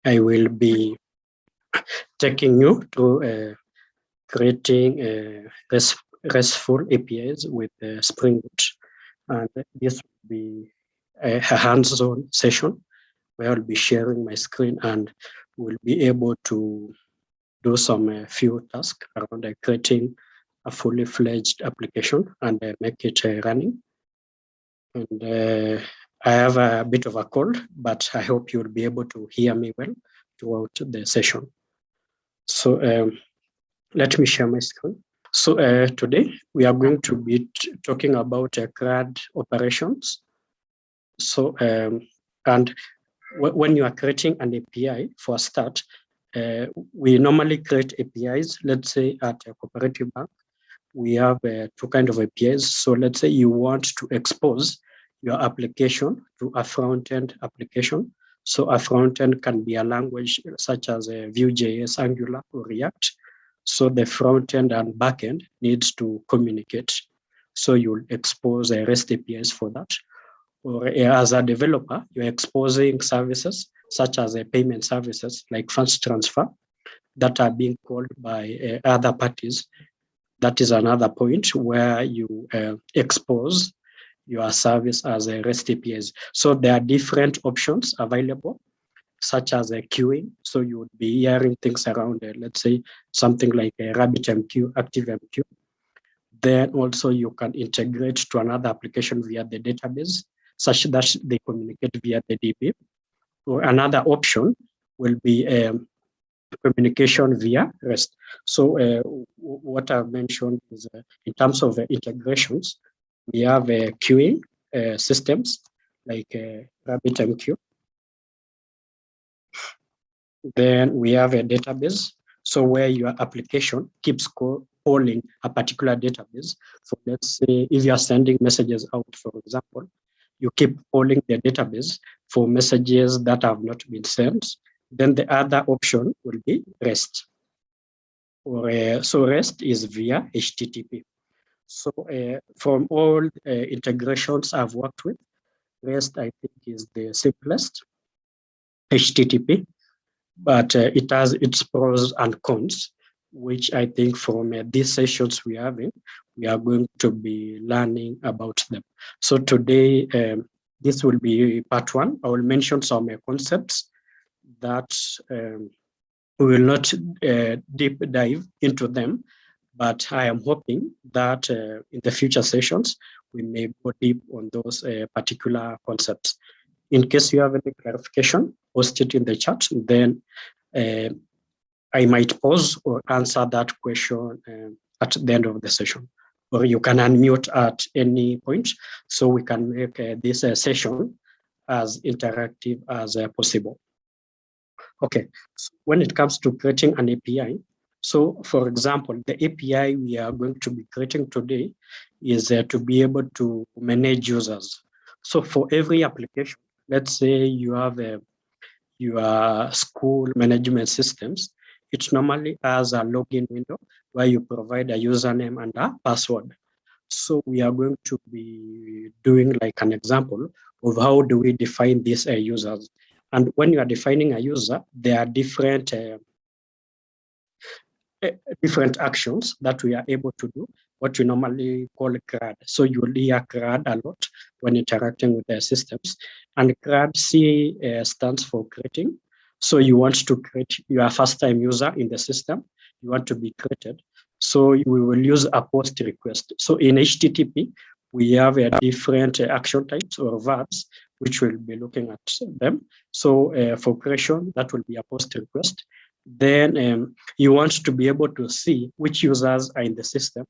I will be taking you through creating RESTful APIs with Spring Boot. And this will be a hands-on session where I'll be sharing my screen and we'll be able to do some few tasks around creating a fully fledged application and make it running. And I have a bit of a cold, but I hope you'll be able to hear me well throughout the session. So let me share my screen. So today we are going to be talking about CRUD operations. So and when you are creating an API for a start, we normally create APIs. Let's say at a cooperative bank, we have two kinds of APIs. So let's say you want to expose your application to a front-end application. So a front-end can be a language such as Vue.js, Angular, or React. So the front-end and back-end needs to communicate. So you'll expose REST APIs for that. Or as a developer, you're exposing services such as payment services like funds transfer that are being called by other parties. That is another point where you expose your service as a REST APIs. So there are different options available, such as a queuing. So you would be hearing things around, let's say, something like a RabbitMQ, ActiveMQ. Then also you can integrate to another application via the database, such that they communicate via the DB. Or another option will be communication via REST. So what I've mentioned is in terms of integrations, we have queuing systems like RabbitMQ. Then we have a database. So where your application keeps calling a particular database. So let's say if you are sending messages out, for example, you keep calling the database for messages that have not been sent. Then the other option will be REST. So REST is via HTTP. So from all integrations I've worked with, REST I think is the simplest. HTTP, but it has its pros and cons, which I think from these sessions we are having, we are going to be learning about them. So today, this will be part one. I will mention some concepts that we will not deep dive into them, but I am hoping that in the future sessions, we may go deep on those particular concepts. In case you have any clarification, post it in the chat, then I might pause or answer that question at the end of the session. Or you can unmute at any point so we can make this session as interactive as possible. Okay, so when it comes to creating an API, so for example, the API we are going to be creating today is to be able to manage users. So for every application, let's say you have your school management systems, it normally has a login window where you provide a username and a password. So we are going to be doing like an example of how do we define these users. And when you are defining a user, there are different actions that we are able to do, what we normally call CRUD. So you will hear CRUD a lot when interacting with the systems. And CRUD stands for creating. So you want to create your first-time user in the system. You want to be created. So we will use a post request. So in HTTP, we have different action types or verbs, which we'll be looking at them. So for creation, that will be a post request. Then you want to be able to see which users are in the system.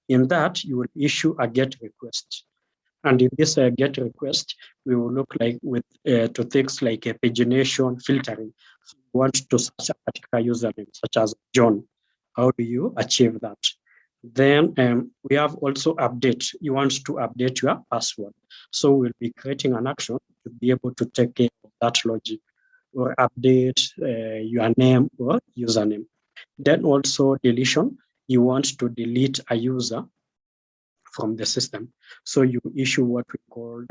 In that, you will issue a GET request. And in this GET request, we will look like with to things like a pagination filtering. So you want to search a particular username, such as John. How do you achieve that? Then we have also update. You want to update your password. So we'll be creating an action to be able to take care of that logic or update your name or username. Then also deletion. You want to delete a user from the system. So you issue what we call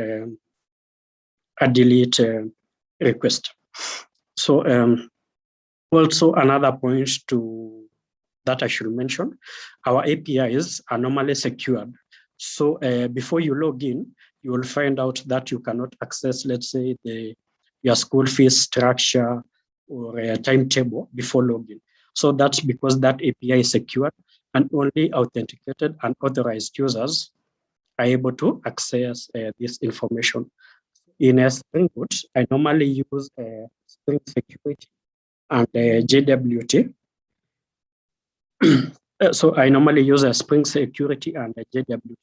a delete request. So also another point that I should mention, our APIs are normally secured. So before you log in, you will find out that you cannot access, let's say, your school fees structure or a timetable before login. So that's because that API is secured and only authenticated and authorized users are able to access this information. In a Spring Boot, I normally use Spring Security and JWT. So I normally use a Spring Security and a JWT,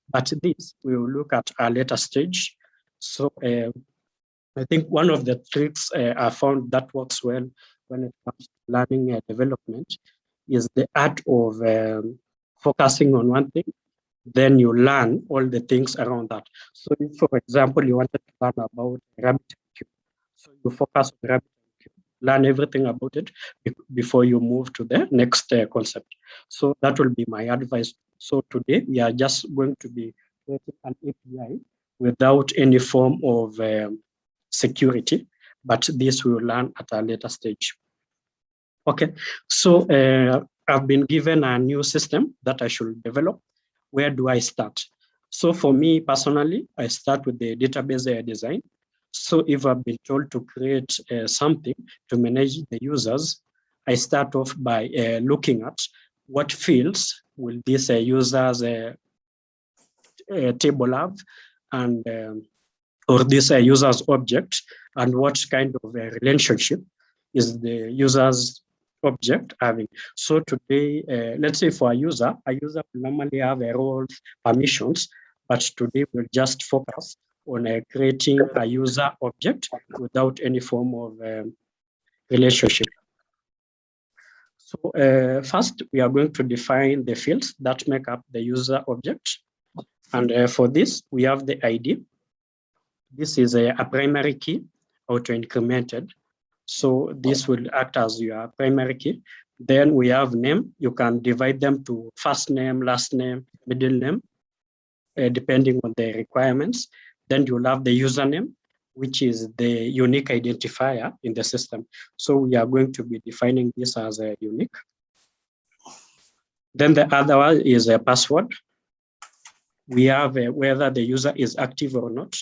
but this we will look at a later stage. So I think one of the tricks I found that works well when it comes to learning development is the art of focusing on one thing, then you learn all the things around that. So if, for example, you wanted to learn about RabbitMQ, so you focus on RabbitMQ, learn everything about it before you move to the next concept. So that will be my advice. So today we are just going to be creating an API without any form of security, but this we will learn at a later stage. Okay, so I've been given a new system that I should develop. Where do I start? So for me personally, I start with the database design. So if I've been told to create something to manage the users, I start off by looking at what fields will these users table have, and or this user's object, and what kind of a relationship is the user's object having. So today, let's say for a user will normally have a role permissions, but today we'll just focus on creating a user object without any form of relationship. So first, we are going to define the fields that make up the user object. And for this, we have the ID. This is a primary key, auto-incremented. So this will act as your primary key. Then we have name. You can divide them to first name, last name, middle name, depending on the requirements. Then you'll have the username, which is the unique identifier in the system. So we are going to be defining this as a unique. Then the other one is a password. We have whether the user is active or not,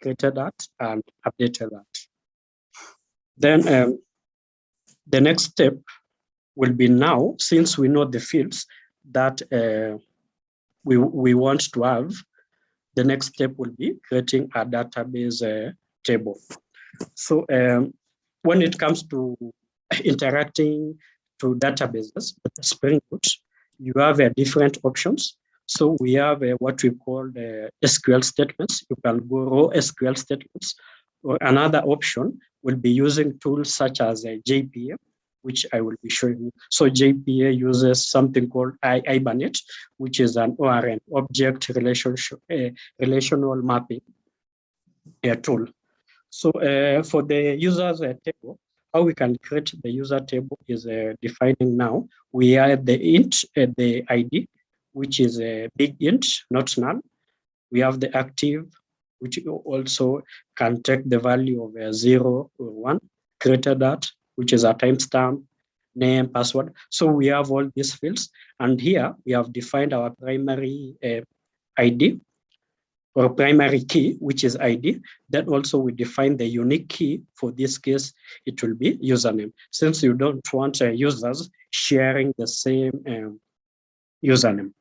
created that and updated that. Then the next step will be now, since we know the fields that we want to have, the next step will be creating a database table. So when it comes to interacting to databases with Spring Boot, you have different options. So we have what we call SQL statements. You can go raw SQL statements. Or another option will be using tools such as JPA, which I will be showing you. So JPA uses something called Hibernate, which is an ORM, object relational mapping tool. So for the users table, how we can create the user table is defining now. We add the int, the ID, which is a big int, not null. We have the active, which also can take the value of 0 or 1, created that, which is a timestamp, name, password. So we have all these fields. And here we have defined our primary ID or primary key, which is ID. Then also we define the unique key. For this case, it will be username. Since you don't want users sharing the same username.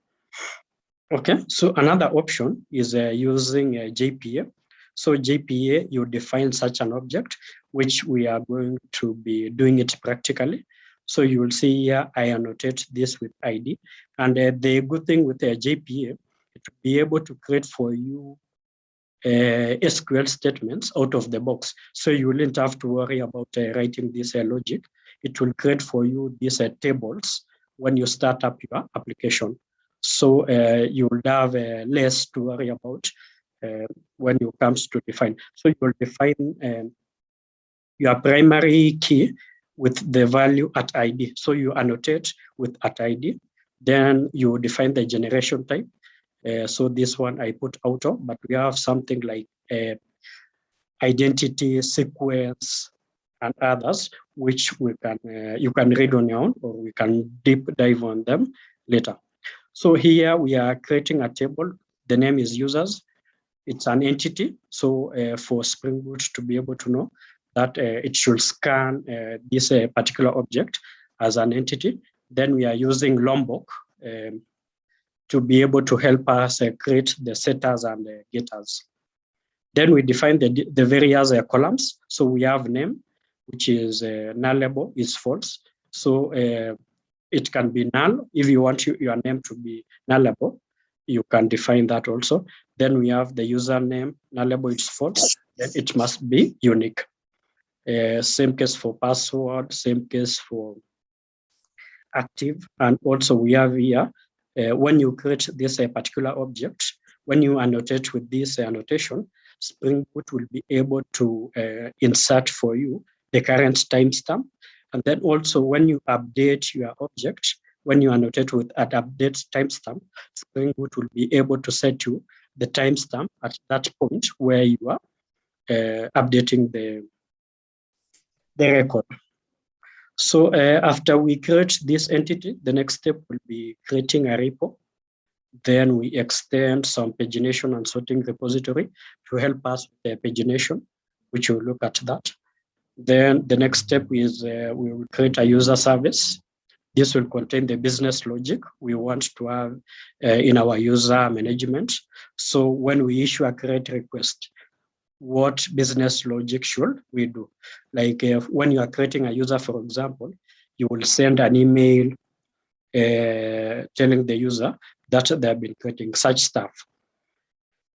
Okay, so another option is using JPA. So JPA, you define such an object, which we are going to be doing it practically. So you will see here, I annotate this with ID. And the good thing with JPA, it will be able to create for you SQL statements out of the box. So you won't have to worry about writing this logic. It will create for you these tables when you start up your application. So you will have less to worry about when you comes to define. So you will define your primary key with the value at ID. So you annotate with at ID. Then you define the generation type. So this one I put auto, but we have something like identity, sequence, and others, which we can you can read on your own, or we can deep dive on them later. So here we are creating a table. The name is users. It's an entity. So for Spring Boot to be able to know that it should scan this particular object as an entity, then we are using Lombok to be able to help us create the setters and the getters. Then we define the various columns. So we have name, which is nullable, is false. So it can be null. If you want your name to be nullable, you can define that also. Then we have the username, nullable, it's false. Then it must be unique. Same case for password, same case for active. And also we have here, when you create this particular object, when you annotate with this annotation, Spring Boot will be able to insert for you the current timestamp. And then also when you update your object, when you annotate with an update timestamp, Spring Boot will be able to set you the timestamp at that point where you are updating the record. So after we create this entity, the next step will be creating a repo. Then we extend some pagination and sorting repository to help us with the pagination, which we'll look at that. Then the next step is we will create a user service. This will contain the business logic we want to have in our user management. So when we issue a create request, what business logic should we do? Like when you are creating a user, for example, you will send an email telling the user that they've been creating such stuff.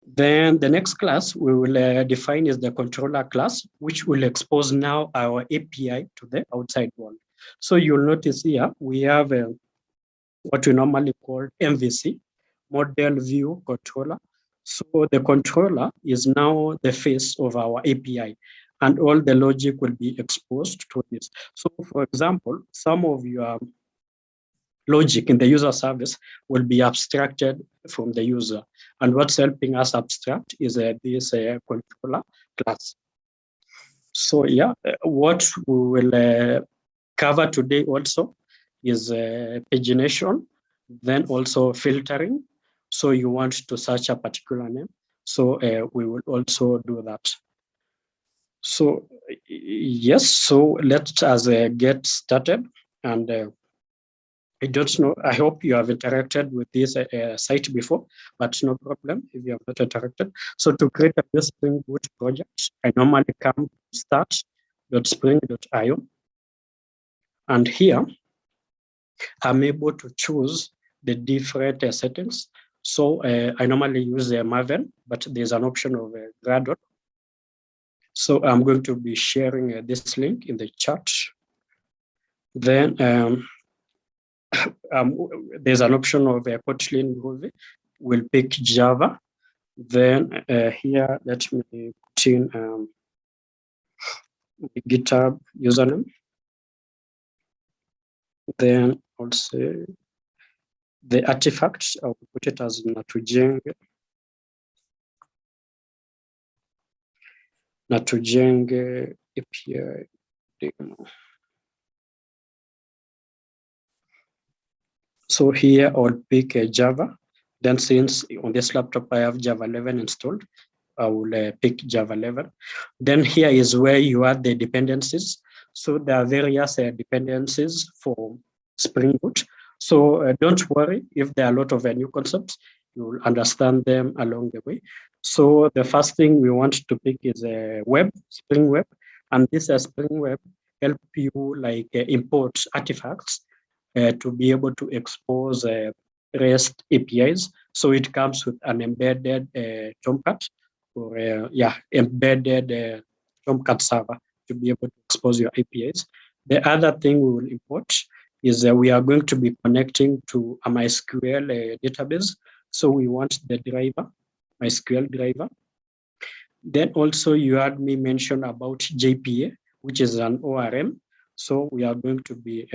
Then the next class we will define is the controller class, which will expose now our API to the outside world. So you'll notice here we have what we normally call MVC, model view controller. So the controller is now the face of our API, and all the logic will be exposed to this. So for example, some of your logic in the user service will be abstracted from the user. And what's helping us abstract is this controller class. So yeah, what we will cover today also is pagination, then also filtering. So you want to search a particular name. So we will also do that. So yes, so let us get started. And I don't know, I hope you have interacted with this site before, but no problem if you have not interacted. So to create a new Spring Boot project, I normally come to start.spring.io. And here, I'm able to choose the different settings. So I normally use Maven, but there's an option of Gradle. So I'm going to be sharing this link in the chat. Then there's an option of Kotlin Groovy. We'll pick Java. Then here, let me put in the GitHub username. Then also the artifacts, I'll put it as NatujengeOYF API demo. So here I'll pick Java. Then since on this laptop I have Java 11 installed, I will pick Java 11. Then here is where you add the dependencies. So there are various dependencies for Spring Boot. So don't worry if there are a lot of new concepts, you will understand them along the way. So the first thing we want to pick is web, Spring Web. And this Spring Web help you like import artifacts to be able to expose REST APIs. So it comes with an embedded Tomcat or embedded Tomcat server to be able to expose your APIs. The other thing we will import is we are going to be connecting to a MySQL database. So we want the driver, MySQL driver. Then also you had me mention about JPA, which is an ORM. So we are going to be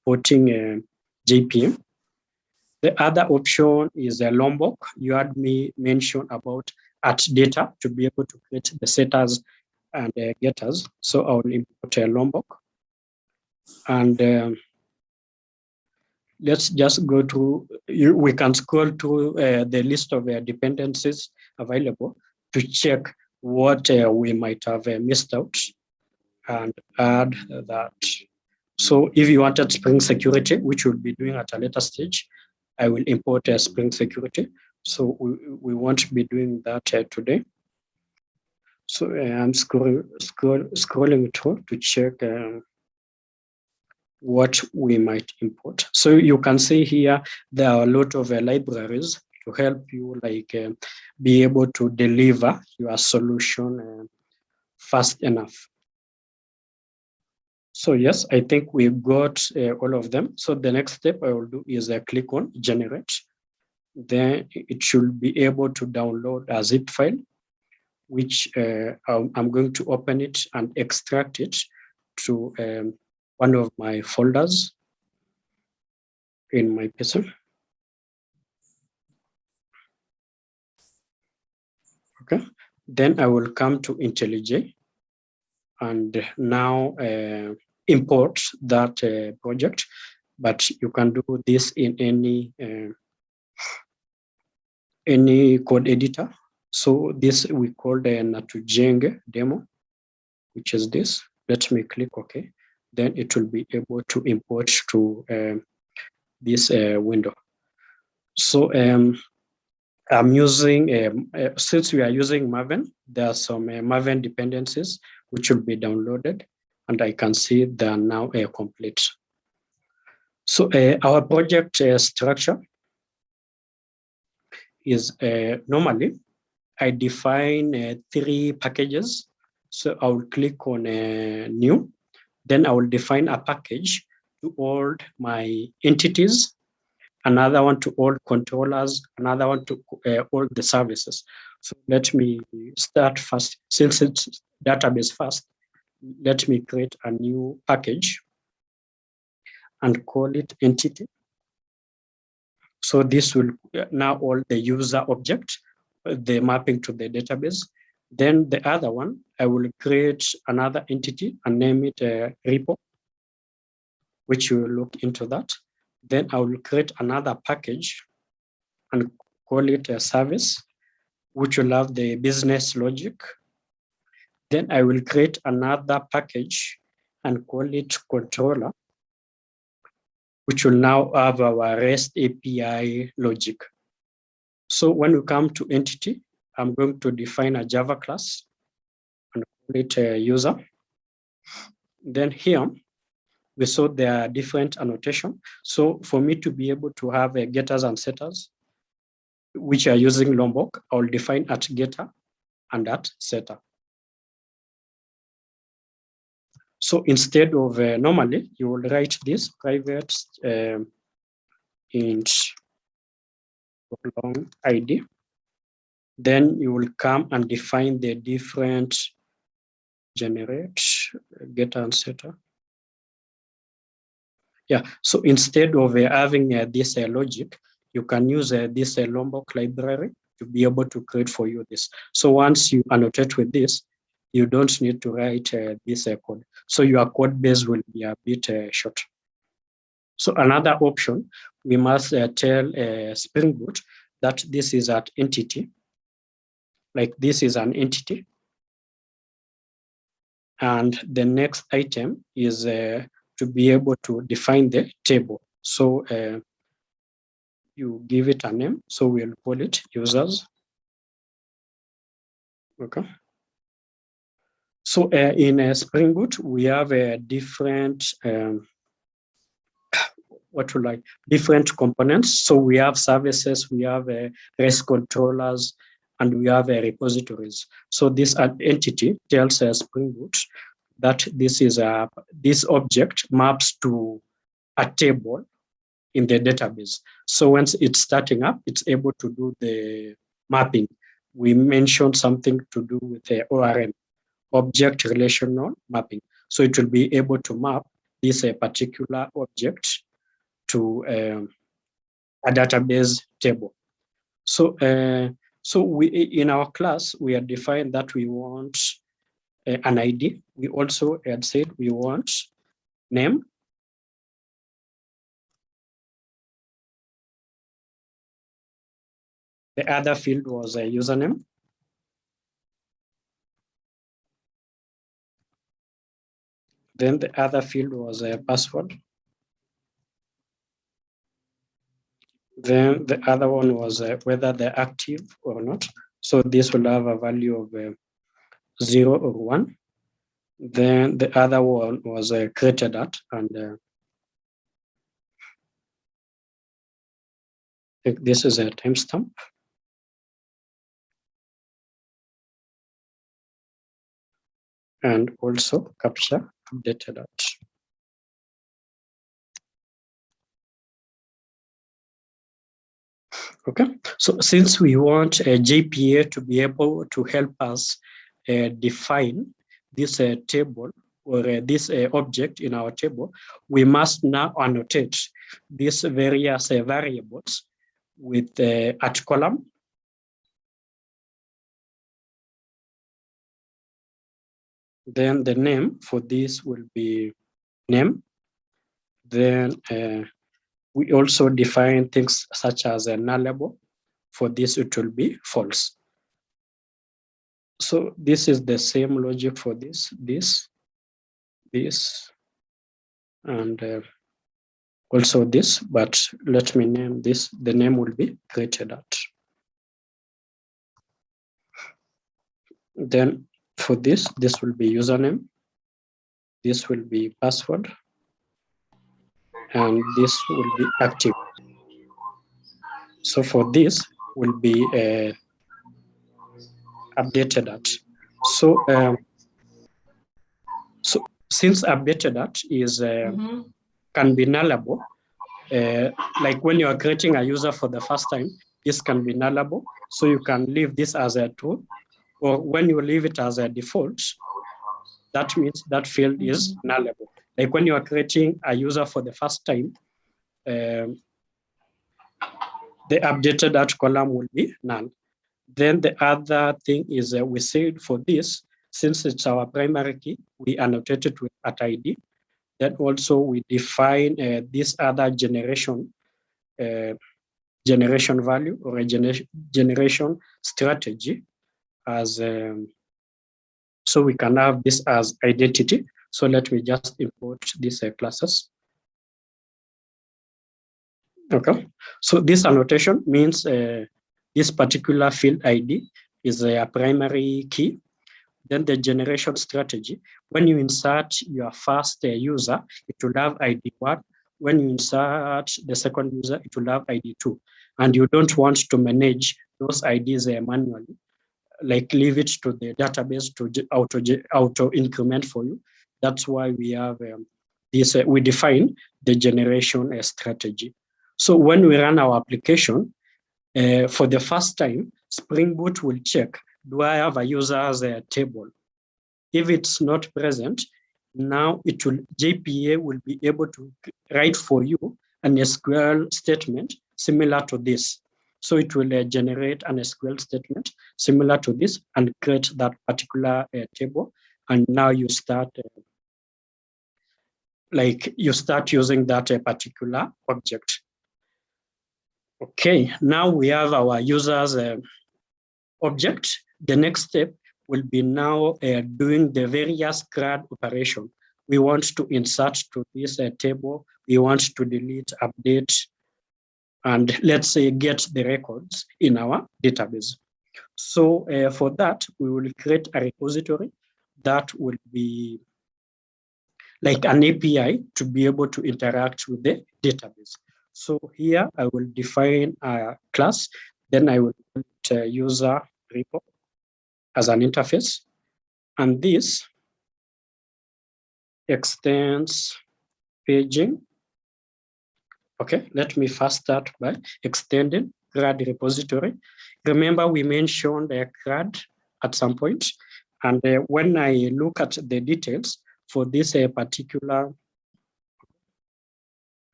porting JPA. The other option is Lombok. You had me mention about at data to be able to create the setters and getters. So I will import Lombok, and let's just go through. We can scroll through the list of dependencies available to check what we might have missed out and add that. So if you wanted Spring Security, which we'll be doing at a later stage, I will import Spring Security. So we won't be doing that today. So I'm scrolling through to check what we might import. So you can see here, there are a lot of libraries to help you be able to deliver your solution fast enough. So yes, I think we've got all of them. So the next step I will do is click on generate. Then it should be able to download a zip file, which I'm going to open it and extract it to one of my folders in my PC. Okay, then I will come to IntelliJ and now import that project, but you can do this in any code editor. So this we call the Natujenge demo, which is this. Let me click OK. Then it will be able to import to this window. So I'm using, since we are using Maven, there are some Maven dependencies which will be downloaded, and I can see they are now complete. So our project structure is normally I define 3 packages. So I will click on new, then I will define a package to all my entities, another one to all controllers, another one to all the services. So let me start first. Since it's database first, let me create a new package and call it entity. So this will now all the user object, the mapping to the database. Then the other one, I will create another entity and name it repo, which we will look into that. Then I will create another package and call it a service, which will have the business logic. Then I will create another package and call it controller, which will now have our REST API logic. So when we come to entity, I'm going to define a Java class and call it a user. Then here, we saw there are different annotation. So for me to be able to have getters and setters, which are using Lombok, I'll define at getter and at setter. So instead of normally, you will write this private int long ID. Then you will come and define the different generate getter and setter. Yeah, so instead of having this logic, you can use this Lombok library to be able to create for you this. So once you annotate with this, you don't need to write this code. So your code base will be a bit short. So another option, we must tell Spring Boot that this is an entity, like this is an entity. And the next item is to be able to define the table. So you give it a name. So we'll call it users. Okay. So in Spring Boot, we have a different different components. So we have services, we have REST controllers, and we have repositories. So this entity tells Spring Boot that this object maps to a table in the database. So once it's starting up, it's able to do the mapping. We mentioned something to do with the ORM, object relational mapping. So it will be able to map this particular object to a database table. So we in our class, we are defined that we want an ID. We also had said we want name. The other field was a username. Then the other field was a password. Then the other one was whether they're active or not. So this will have a value of 0 or 1. Then the other one was created at, and this is a timestamp. And also captcha updated at. Okay, so since we want a JPA to be able to help us define this table or this object in our table, we must now annotate these various variables with at column. Then the name for this will be name. Then we also define things such as a nullable. For this, it will be false. So this is the same logic for this, and also this, but let me name this. The name will be created at. Then for this will be username. This will be password. And this will be active. So for this will be updated at. So so since updated at is can be nullable, like when you are creating a user for the first time, this can be nullable. So you can leave this as a true, or when you leave it as a default, that means that field is nullable. Like when you are creating a user for the first time, the updated at column will be null. Then the other thing is we said for this, since it's our primary key, we annotate it with at ID. Then also we define this other generation value or a generation strategy as so we can have this as identity. So let me just import these classes. Okay, so this annotation means this particular field ID is a primary key. Then the generation strategy, when you insert your first user, it will have ID 1. When you insert the second user, it will have ID 2. And you don't want to manage those IDs manually, like leave it to the database to auto increment for you. That's why we have this, we define the generation strategy. So when we run our application, for the first time, Spring Boot will check, do I have a user's table? If it's not present, now JPA will be able to write for you an SQL statement similar to this. So it will generate an SQL statement similar to this and create that particular table. And now you start using that particular object. Okay, now we have our users object. The next step will be now doing the various CRUD operation. We want to insert to this table. We want to delete, update, and let's say get the records in our database. So for that, we will create a repository that will be like an API to be able to interact with the database. So here I will define a class, then I will put user repo as an interface. And this extends paging. Okay, let me first start by extending CRUD repository. Remember, we mentioned CRUD at some point. And when I look at the details for this particular,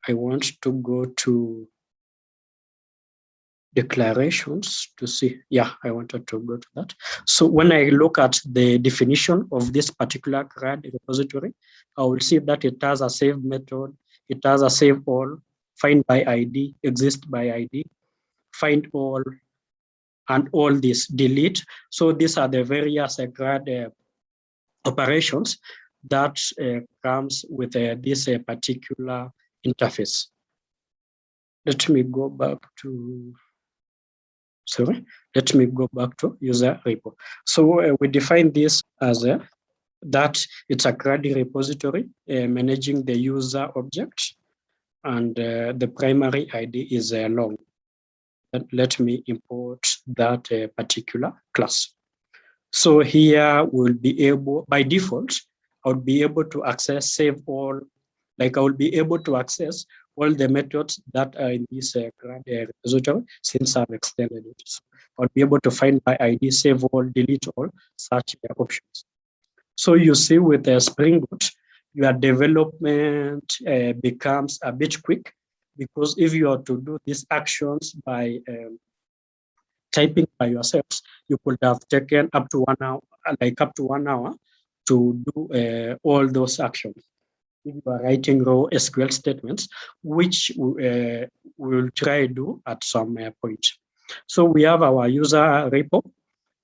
I want to go to declarations to see. Yeah, I wanted to go to that. So when I look at the definition of this particular CRUD repository, I will see that it has a save method, it has a save all, find by ID, exist by ID, find all, and all this delete. So these are the various CRUD operations that comes with this particular interface. Let me go back to user repo. So we define this as that it's a CRUD repository managing the user object, and the primary ID is long. And let me import that particular class. So here we'll be able, by default, I would be able to access save all, like I will be able to access all the methods that are in this CRUD repository since I've extended it. So I'll be able to find by ID, save all, delete all, such options. So you see with Spring Boot, your development becomes a bit quick, because if you are to do these actions by typing by yourselves, you could have taken up to 1 hour, to do all those actions. If you are writing raw SQL statements, which we will try to do at some point. So we have our user repo.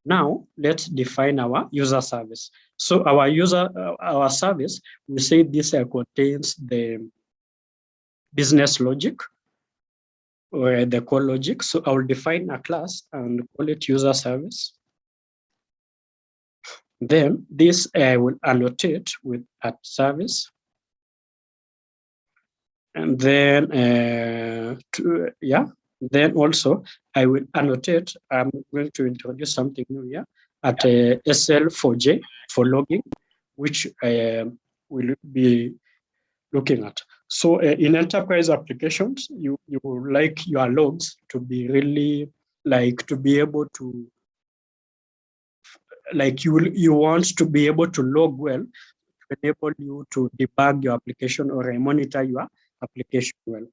Now let's define our user service. So our service, we say this contains the business logic or the core logic. So I will define a class and call it user service. Then this will annotate with at service. And then, then also I will annotate, I'm going to introduce something new here at SL4J for logging, which I will be looking at. So in enterprise applications, you like your logs to be really, like to be able to, like you want to be able to log well, to enable you to debug your application or monitor your application well.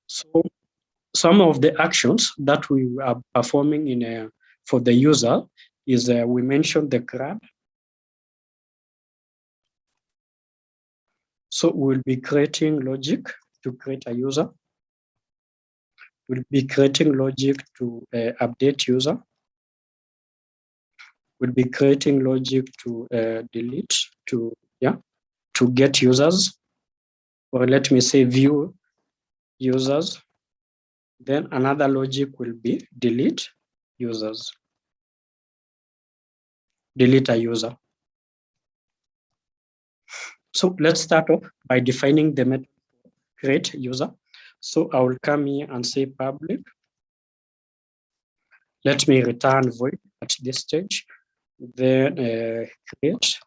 So some of the actions that we are performing in for the user is we mentioned the CRUD. So we'll be creating logic to create a user. We'll be creating logic to update user. We'll be creating logic to delete, to get users, or let me say view users. Then another logic will be delete users, delete a user. So let's start off by defining the method create user. So I will come here and say public. Let me return void at this stage. Then create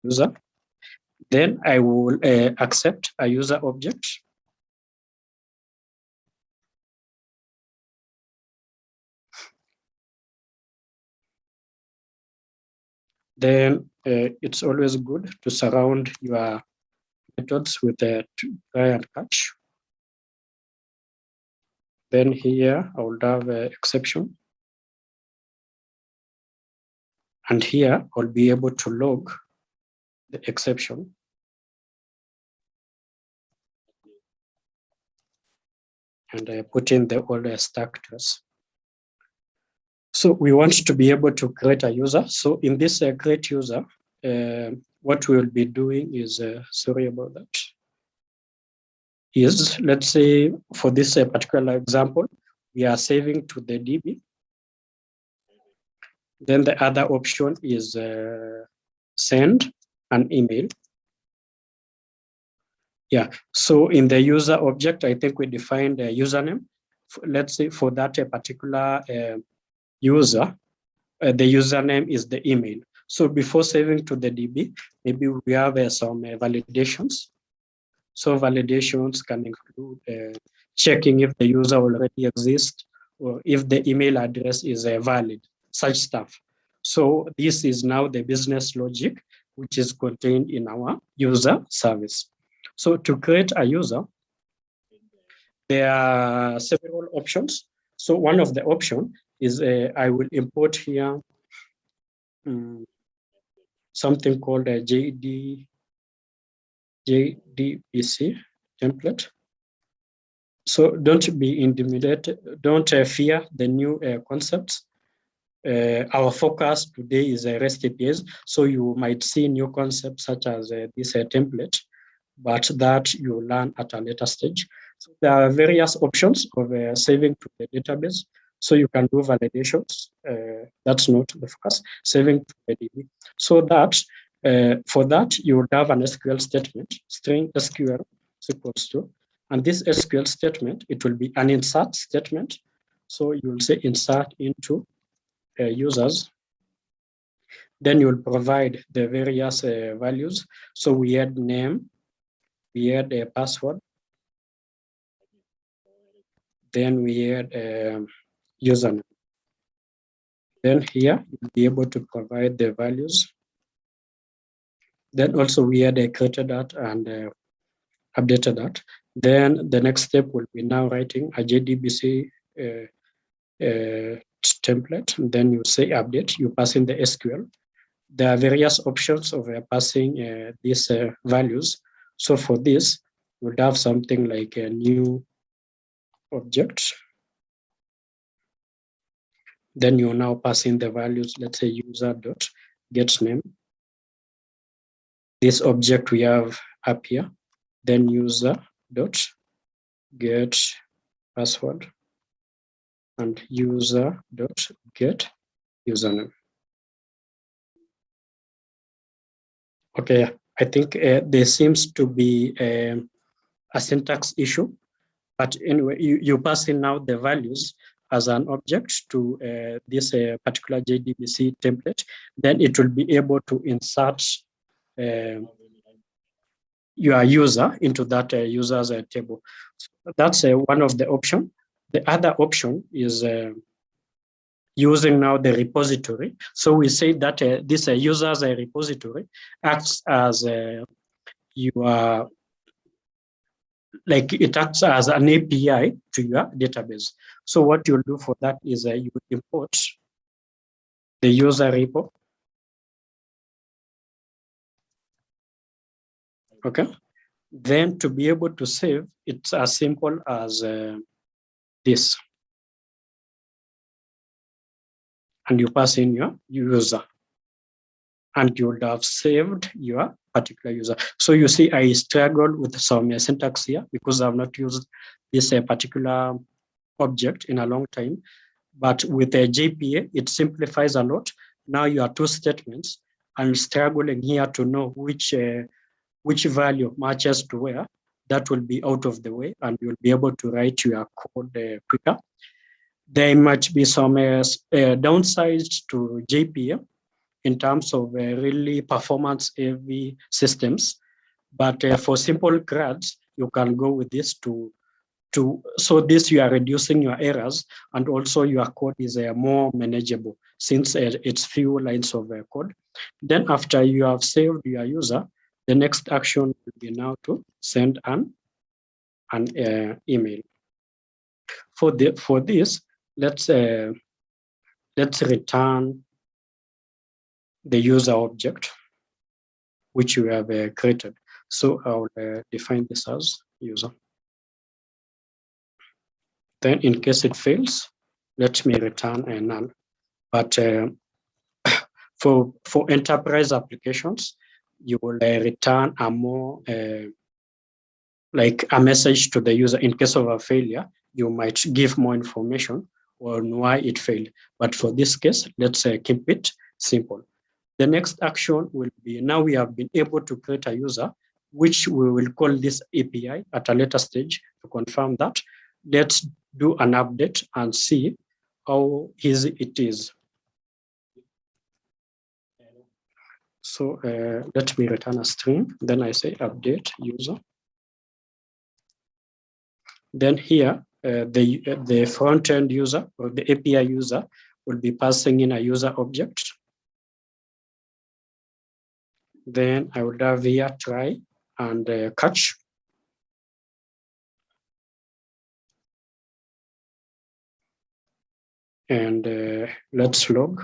user. Then I will accept a user object. Then it's always good to surround your methods with a try and catch. Then here I will have an exception. And here I'll be able to log the exception. And I put in the older stack trace. So we want to be able to create a user. So in this create user, what we will be doing is, sorry about that, is let's say for this particular example, we are saving to the DB. Then the other option is send an email. Yeah, so in the user object, I think we defined a username. Let's say for that particular user, the username is the email. So before saving to the DB, maybe we have some validations. So validations can include checking if the user already exists or if the email address is valid, such stuff. So this is now the business logic, which is contained in our user service. So to create a user, there are several options. So one of the option is I will import here something called a JDBC template. So don't be intimidated, don't fear the new concepts. Our focus today is REST APIs, so you might see new concepts such as this template, but that you learn at a later stage. So there are various options of saving to the database. So you can do validations. That's not the focus. Saving to the DB. So that for that you would have an SQL statement, string SQL equals to, and this SQL statement, it will be an insert statement. So you will say insert into users. Then you will provide the various values. So we had name, we had a password, then we had username. Then here you'll be able to provide the values. Then also we had created that and updated that. Then the next step will be now writing a JDBC template. And then you say update, you pass in the SQL. There are various options of passing these values. So for this, we'll have something like a new object. Then you now pass in the values, let's say user.getName. This object we have up here, then user.getPassword and user.getUsername. Okay, I think there seems to be a syntax issue, but anyway, you pass in now the values as an object to this particular JDBC template, then it will be able to insert your user into that user's table. So that's one of the options. The other option is using now the repository. So we say that this user's repository acts as your, like it acts as an API to your database. So what you'll do for that is you import the user repo. Okay. Then to be able to save, it's as simple as this. And you pass in your user. And you would have saved your particular user. So you see, I struggled with some syntax here because I've not used this particular object in a long time. But with a JPA, it simplifies a lot. Now you have two statements. I'm struggling here to know which value matches to where. That will be out of the way, and you'll be able to write your code quicker. There might be some downsides to JPA in terms of really performance-heavy systems. But for simple CRUDs, you can go with this so this you are reducing your errors, and also your code is more manageable since it's few lines of code. Then after you have saved your user, the next action will be now to send an email. For this, let's return the user object, which we have created. So I'll define this as user. Then in case it fails, let me return a null. But for enterprise applications, you will return a more like a message to the user. In case of a failure, you might give more information on why it failed. But for this case, let's keep it simple. The next action will be, now we have been able to create a user, which we will call this API at a later stage to confirm that. Let's do an update and see how easy it is. So let me return a string. Then I say update user. Then here, the front-end user or the API user will be passing in a user object. Then I would have here try and catch. and let's log.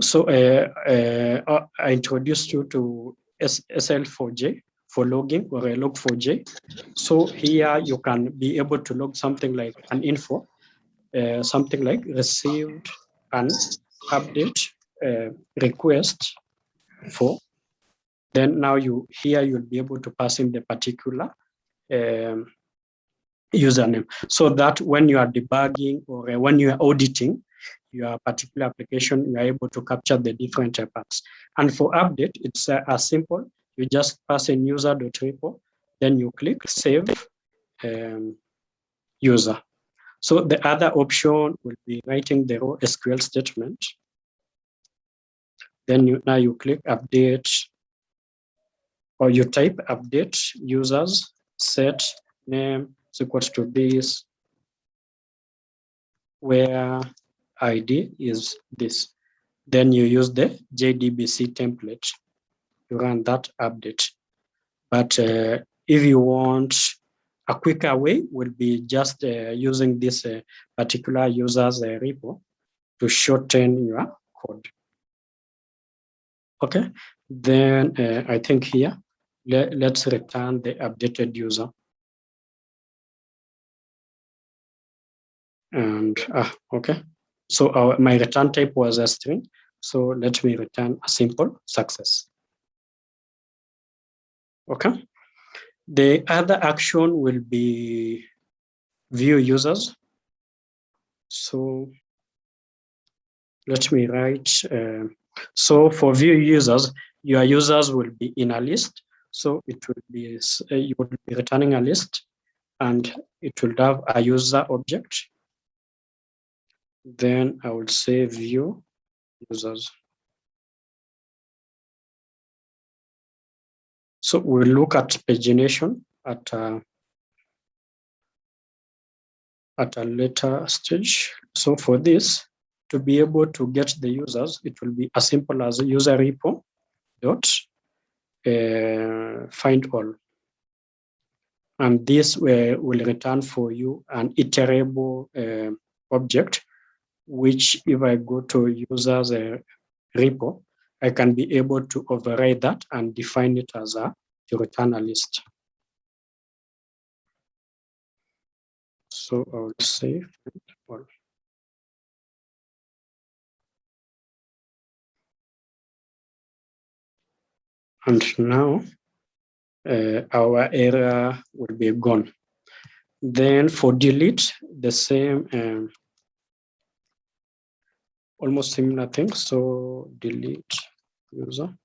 So I introduced you to SL4J for logging, or a log4j. So here you can be able to log something like an info, something like received an update request for. Then now you'll be able to pass in the particular username, so that when you are debugging or when you are auditing your particular application, you are able to capture the different parts. And for update, it's as simple. You just pass in user.repo, then you click save user. So the other option will be writing the raw SQL statement. Then now you click update, or you type update users set name is equals to this, where ID is this. Then you use the JDBC template to run that update. But if you want a quicker way, will be just using this particular user's repo to shorten your code. Okay, then I think here, let's return the updated user. And okay, so my return type was a string. So let me return a simple success. Okay, the other action will be view users. So let me write. So for view users, your users will be in a list. So it will be, you will be returning a list, and it will have a user object. Then I will say view users. So we'll look at pagination at a later stage. So for this, to be able to get the users, it will be as simple as user repo dot find all. And this will return for you an iterable object, which if I go to users repo, I can be able to override that and define it as to return a list. So I'll save all. And now our error will be gone. Then for delete, the same, almost similar thing. So delete user.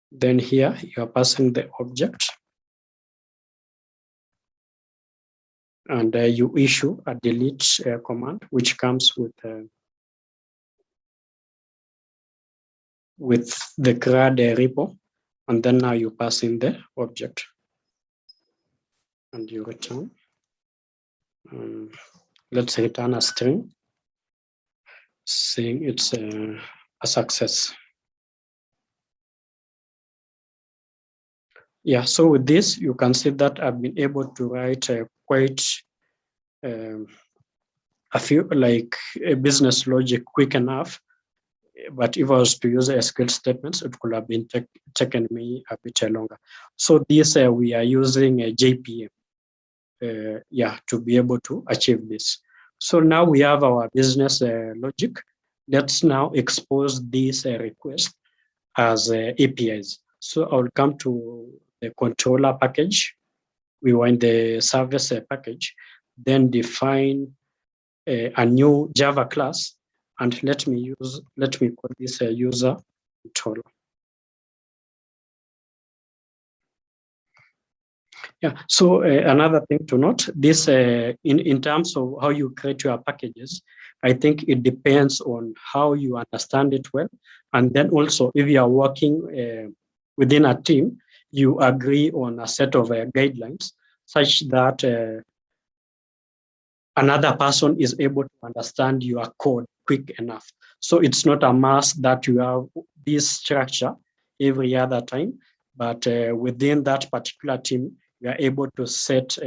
Then here you are passing the object, and you issue a delete command, which comes with the CRUD repo, and then now you pass in the object, and you return. Let's return a string saying it's a success. Yeah, so with this, you can see that I've been able to write quite a few, like a business logic quick enough. But if I was to use SQL statements, it could have been taken me a bit longer. So this, we are using a JPM to be able to achieve this. So now we have our business logic. Let's now expose this request as APIs. So I'll come to the controller package. We want the service package, then define a new Java class, and let me call this a user controller. Yeah, so another thing to note, this in terms of how you create your packages, I think it depends on how you understand it well. And then also, if you are working within a team, you agree on a set of guidelines such that another person is able to understand your code quick enough. So it's not a must that you have this structure every other time, but within that particular team, you are able to set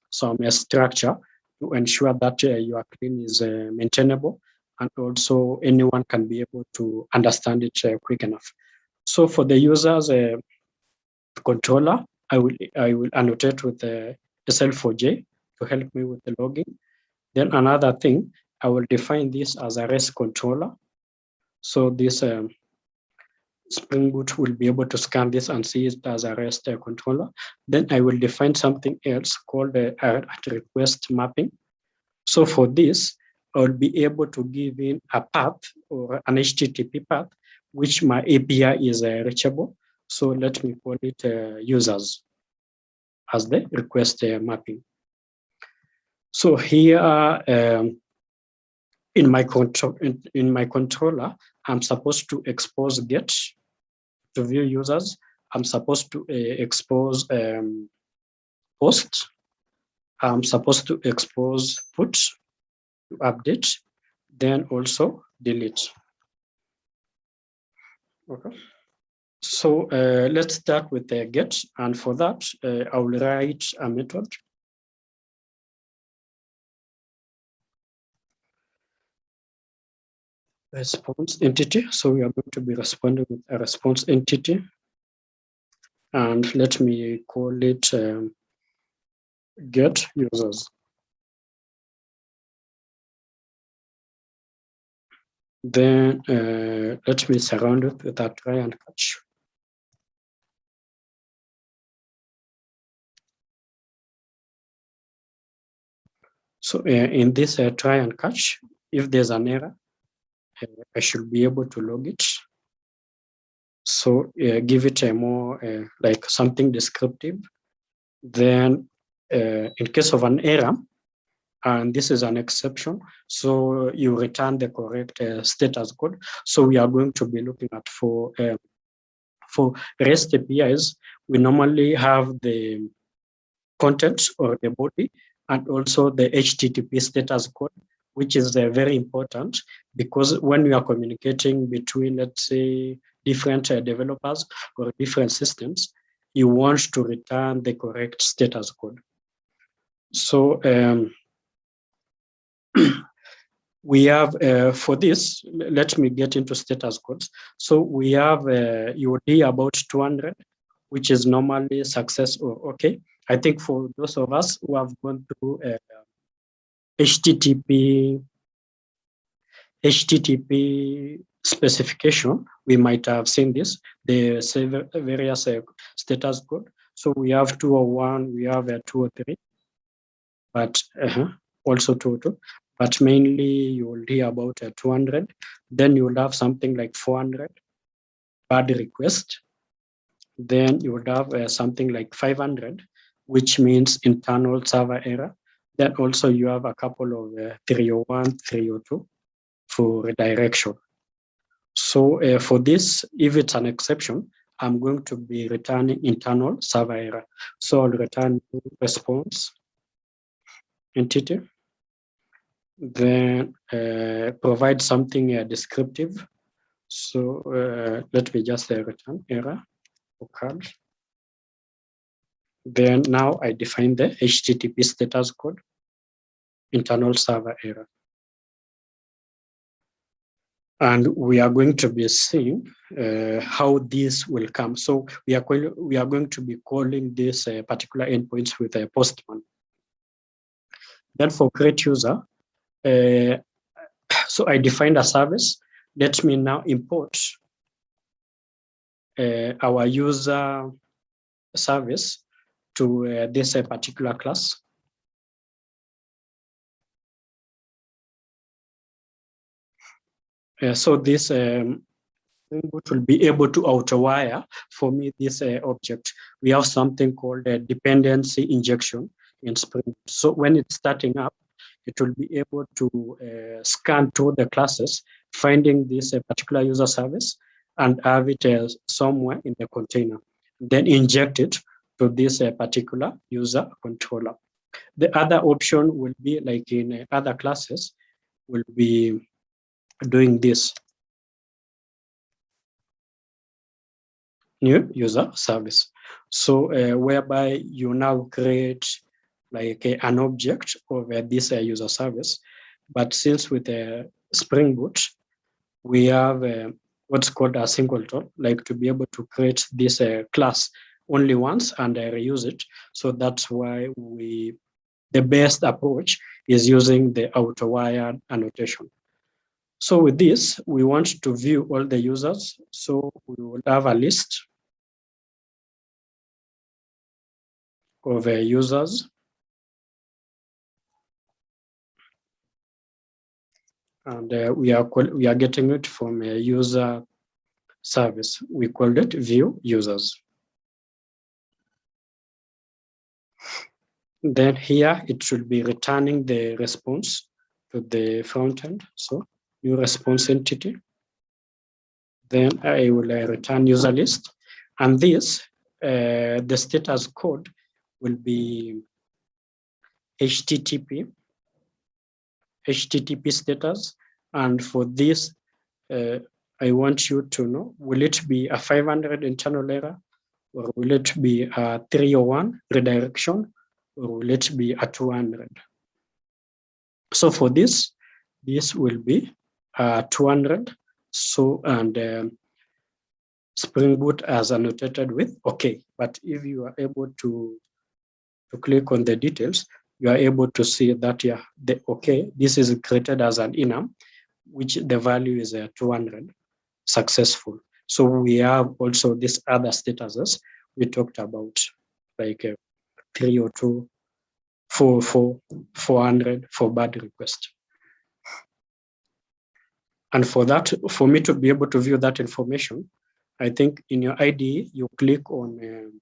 some structure to ensure that your clean is maintainable, and also anyone can be able to understand it quick enough. So for the users controller, I will annotate with the SL4J to help me with the logging. Then another thing, I will define this as a REST controller. So this Spring Boot will be able to scan this and see it as a REST controller. Then I will define something else called a request mapping. So for this, I'll be able to give in a path or an HTTP path, which my API is reachable. So let me call it users as the request mapping. So here in my controller, I'm supposed to expose get to view users. I'm supposed to expose post. I'm supposed to expose put to update, then also delete. Okay. So let's start with the get, and for that I will write a method. Response entity. So we are going to be responding with a response entity, and let me call it get users. Then let me surround it with a try and catch. So in this try and catch, if there's an error, I should be able to log it. So give it a more like something descriptive. Then in case of an error, and this is an exception, so you return the correct status code. So we are going to be looking at for REST APIs, we normally have the content or the body and also the HTTP status code, which is very important because when we are communicating between, let's say, different developers or different systems, you want to return the correct status code. So we have for this, let me get into status codes. So we have UD about 200, which is normally success or okay. I think for those of us who have gone through HTTP specification, we might have seen this, the various status code. So we have 201, we have 203, but also 202. But mainly you will hear about 200. Then you will have something like 400 bad request. Then you would have something like 500, which means internal server error. Then also you have a couple of 301, 302 for redirection. So for this, if it's an exception, I'm going to be returning internal server error. So I'll return response entity, then provide something descriptive. So let me just return error occurred. Then now I define the HTTP status code, internal server error. And we are going to be seeing how this will come. So we are going to be calling this particular endpoints with a postman. Then for create user, so I defined a service. Let me now import our user service to this particular class. So this will be able to auto-wire for me this object. We have something called a dependency injection in Spring. So when it's starting up, it will be able to scan through the classes, finding this particular user service and have it somewhere in the container. Then inject it to this particular user controller. The other option will be like in other classes, will be doing this. New user service. So whereby you now create like an object of this user service. But since with Spring Boot, we have what's called a singleton, like to be able to create this class only once and reuse it. So that's why the best approach is using the auto-wired annotation. So with this, we want to view all the users. So we will have a list of users. And we are getting it from a user service. We called it view users. Then here it should be returning the response to the front end. So new response entity. Then I will return user list. And this, the status code will be HTTP status. And for this, I want you to know, will it be a 500 internal error, or will it be a 301 redirection, or will it be a 200? So for this will be 200. So, and Spring Boot has annotated with OK. But if you are able to click on the details, you are able to see that the OK, this is created as an enum, which the value is 200, successful. So we have also these other statuses we talked about, like 302, 400 for bad request. And for that, for me to be able to view that information, I think in your IDE, you click on,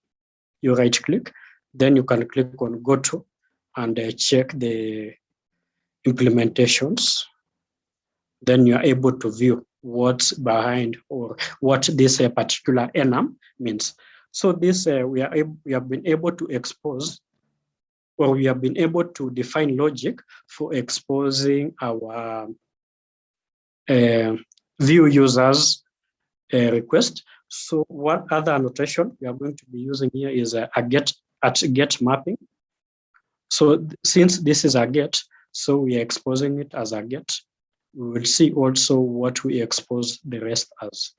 you right click, then you can click on go to and check the implementations. Then you are able to view what's behind or what this particular enum means. So this we have been able to expose, or we have been able to define logic for exposing our view users request. So what other annotation we are going to be using here is a get mapping. So since this is a get, so we are exposing it as a get. We will see also what we expose the rest as.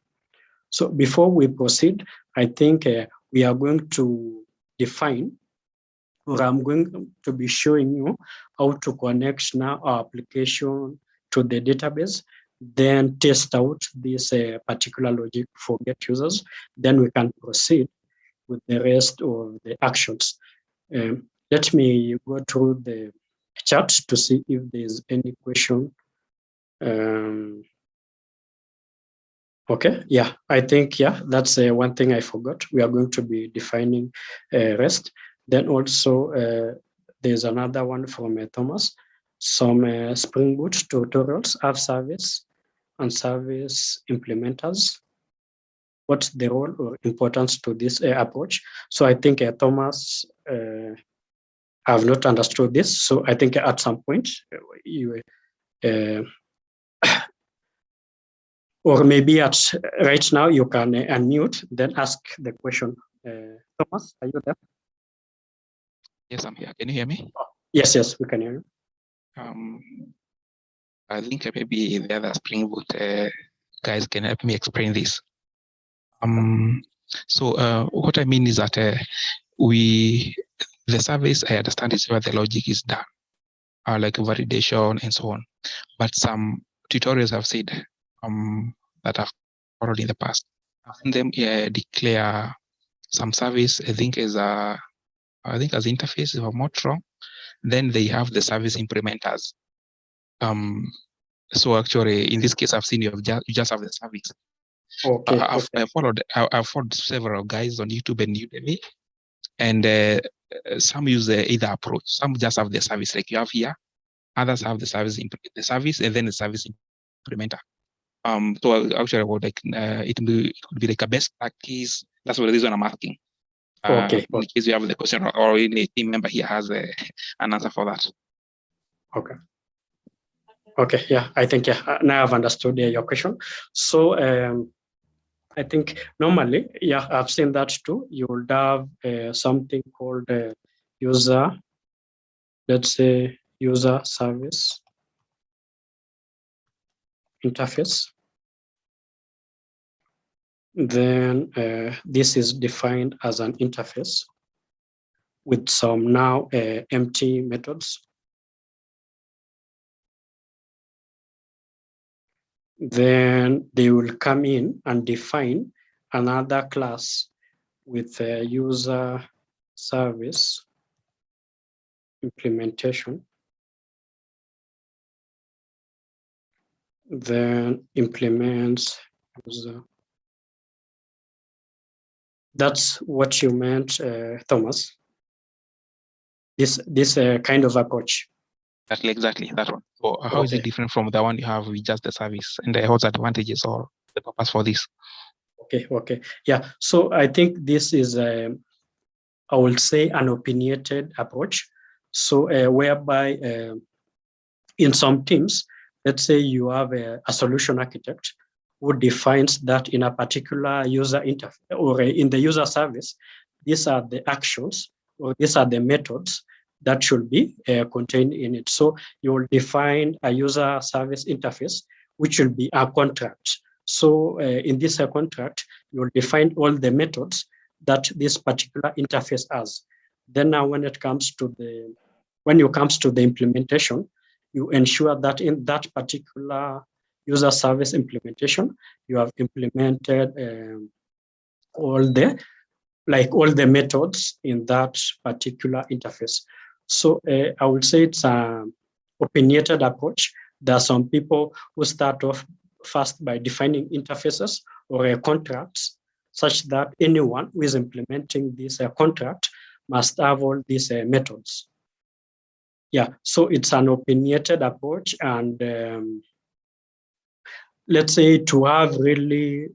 So before we proceed, I think we are going to define, or I'm going to be showing you how to connect now our application to the database, then test out this particular logic for get users. Then we can proceed with the rest of the actions. Let me go through the chat to see if there's any question. Okay, yeah, I think, that's one thing I forgot. We are going to be defining REST. Then also there's another one from Thomas, some Spring Boot tutorials, app service and service implementers. What's the role or importance to this approach? So I think Thomas have not understood this. So I think at some point you or maybe right now you can unmute, then ask the question. Thomas, are you there? Yes, I'm here. Can you hear me? Yes, we can hear you. I think maybe the other Spring Boot guys can help me explain this. So what I mean is that the service, I understand, is where the logic is done, like validation and so on. But some tutorials have said that I've followed in the past, I've seen them declare some service, I think as interface, if I'm not wrong. Then they have the service implementers. So actually, in this case, I've seen you just have the service. Okay. I've followed several guys on YouTube and Udemy, and some use either approach. Some just have the service like you have here. Others have the service, and then the service implementer. So actually, I would like it could be like a best practice. That's what the reason I'm asking. Okay. In case you have the question, or any team member here has an answer for that. Okay. Yeah, I think now I've understood your question. So I think normally, I've seen that too. You would have something called user let's say user service interface. Then this is defined as an interface with some now empty methods. Then they will come in and define another class with a user service implementation. Then implements user. That's what you meant, Thomas. This kind of approach. Exactly that one. So how is it different from the one you have with just the service, and what's the advantages or the purpose for this? Okay. Yeah. So I think this is, I will say, an opinionated approach. So whereby in some teams, let's say you have a solution architect who defines that in a particular user interface or in the user service, these are the actions or these are the methods that should be contained in it. So you will define a user service interface, which will be a contract. So in this contract, you will define all the methods that this particular interface has. Then now when you comes to the implementation, you ensure that in that particular user service implementation, you have implemented all the methods in that particular interface. So I would say it's an opinionated approach. There are some people who start off first by defining interfaces or contracts such that anyone who is implementing this contract must have all these methods. Yeah, so it's an opinionated approach, and let's say to have really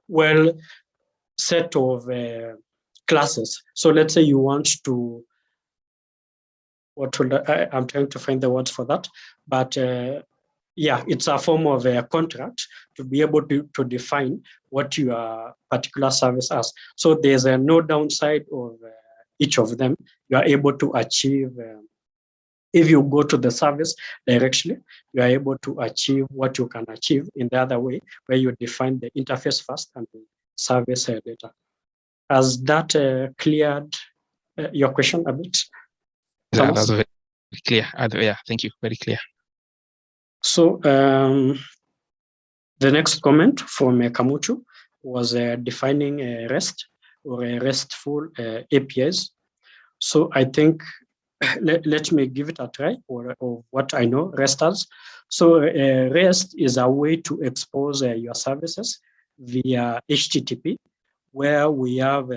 well set of classes. So let's say you want to, I'm trying to find the words for that, but yeah, it's a form of a contract to be able to define what your particular service has. So there's no downside of each of them. You are able to achieve, if you go to the service directly, you are able to achieve what you can achieve in the other way, where you define the interface first and the service later. Has that cleared your question a bit, Yeah, Thomas? that's very clear. Yeah, thank you. Very clear. So the next comment from Kamuchu was defining REST or RESTful APIs. So I think let me give it a try or what I know REST as. So REST is a way to expose your services via HTTP, where we have,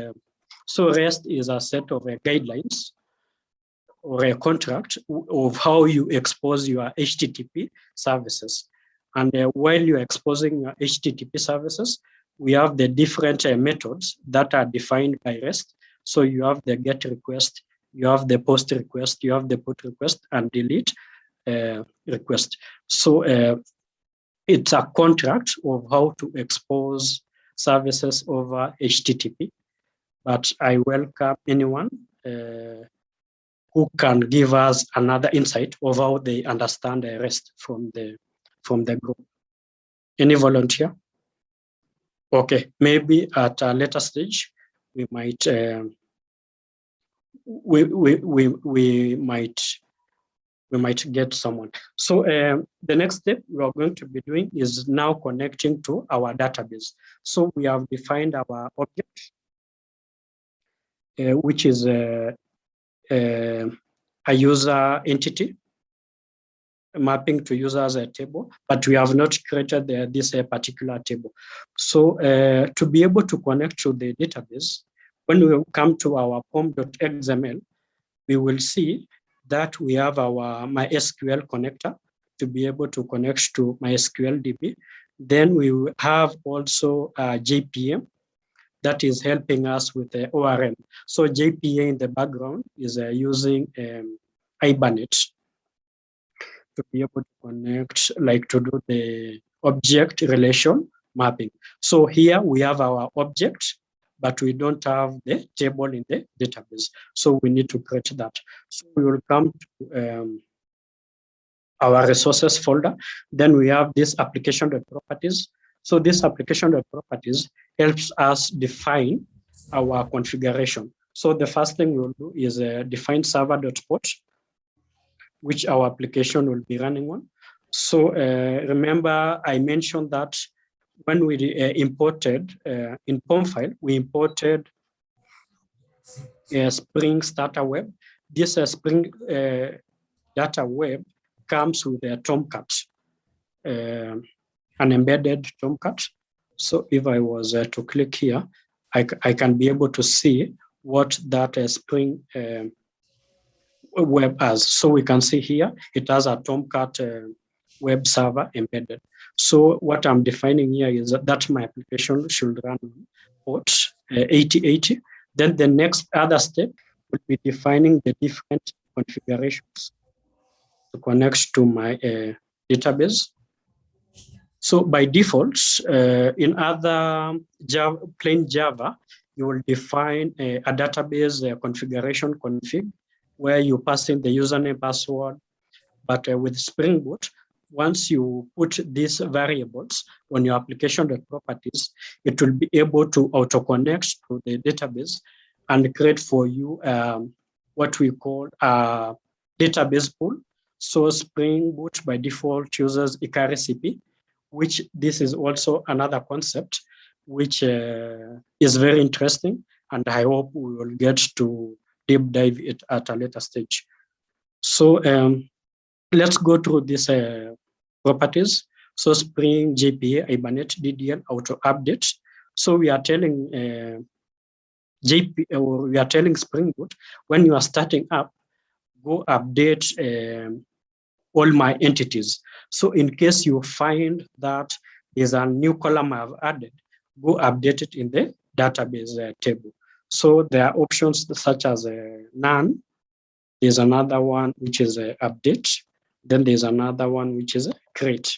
so REST is a set of guidelines or a contract of how you expose your HTTP services. And while you're exposing your HTTP services, we have the different methods that are defined by REST. So you have the GET request, you have the POST request, you have the PUT request, and delete request. So it's a contract of how to expose services over HTTP. But I welcome anyone who can give us another insight of how they understand the REST from the group. Any volunteer? Okay, maybe at a later stage we might we might get someone. So the next step we are going to be doing is now connecting to our database. So we have defined our object, which is a user entity mapping to users a table, but we have not created this particular table. So to be able to connect to the database, when we come to our pom.xml, we will see that we have our MySQL connector to be able to connect to MySQL DB. Then we will have also JPA that is helping us with the ORM. So JPA in the background is using Hibernate to be able to connect, like to do the object relation mapping. So here we have our object but we don't have the table in the database. So we need to create that. So we will come to our resources folder. Then we have this application.properties. So this application.properties helps us define our configuration. So the first thing we'll do is define server.port, which our application will be running on. So remember, I mentioned that when we imported in POM file, we imported a Spring Starter Web. This Spring Data Web comes with a Tomcat, an embedded Tomcat. So if I was to click here, I can be able to see what that Spring Web has. So we can see here, it has a Tomcat web server embedded. So what I'm defining here is that my application should run on port 8080. Then the next other step will be defining the different configurations to connect to my database. So by default, in other Java, plain Java, you will define a database configuration config where you pass in the username, password. But with Spring Boot, once you put these variables on your application.properties, it will be able to auto-connect to the database and create for you what we call a database pool. So Spring Boot by default uses ICA-recipe, which this is also another concept which is very interesting, and I hope we will get to deep dive it at a later stage. So let's go through these properties. So Spring, JPA, Hibernate, DDL, auto update. So we are telling we are telling Spring Boot, when you are starting up, go update all my entities. So in case you find that there's a new column I've added, go update it in the database table. So there are options such as none. There's another one which is update. Then there's another one which is create.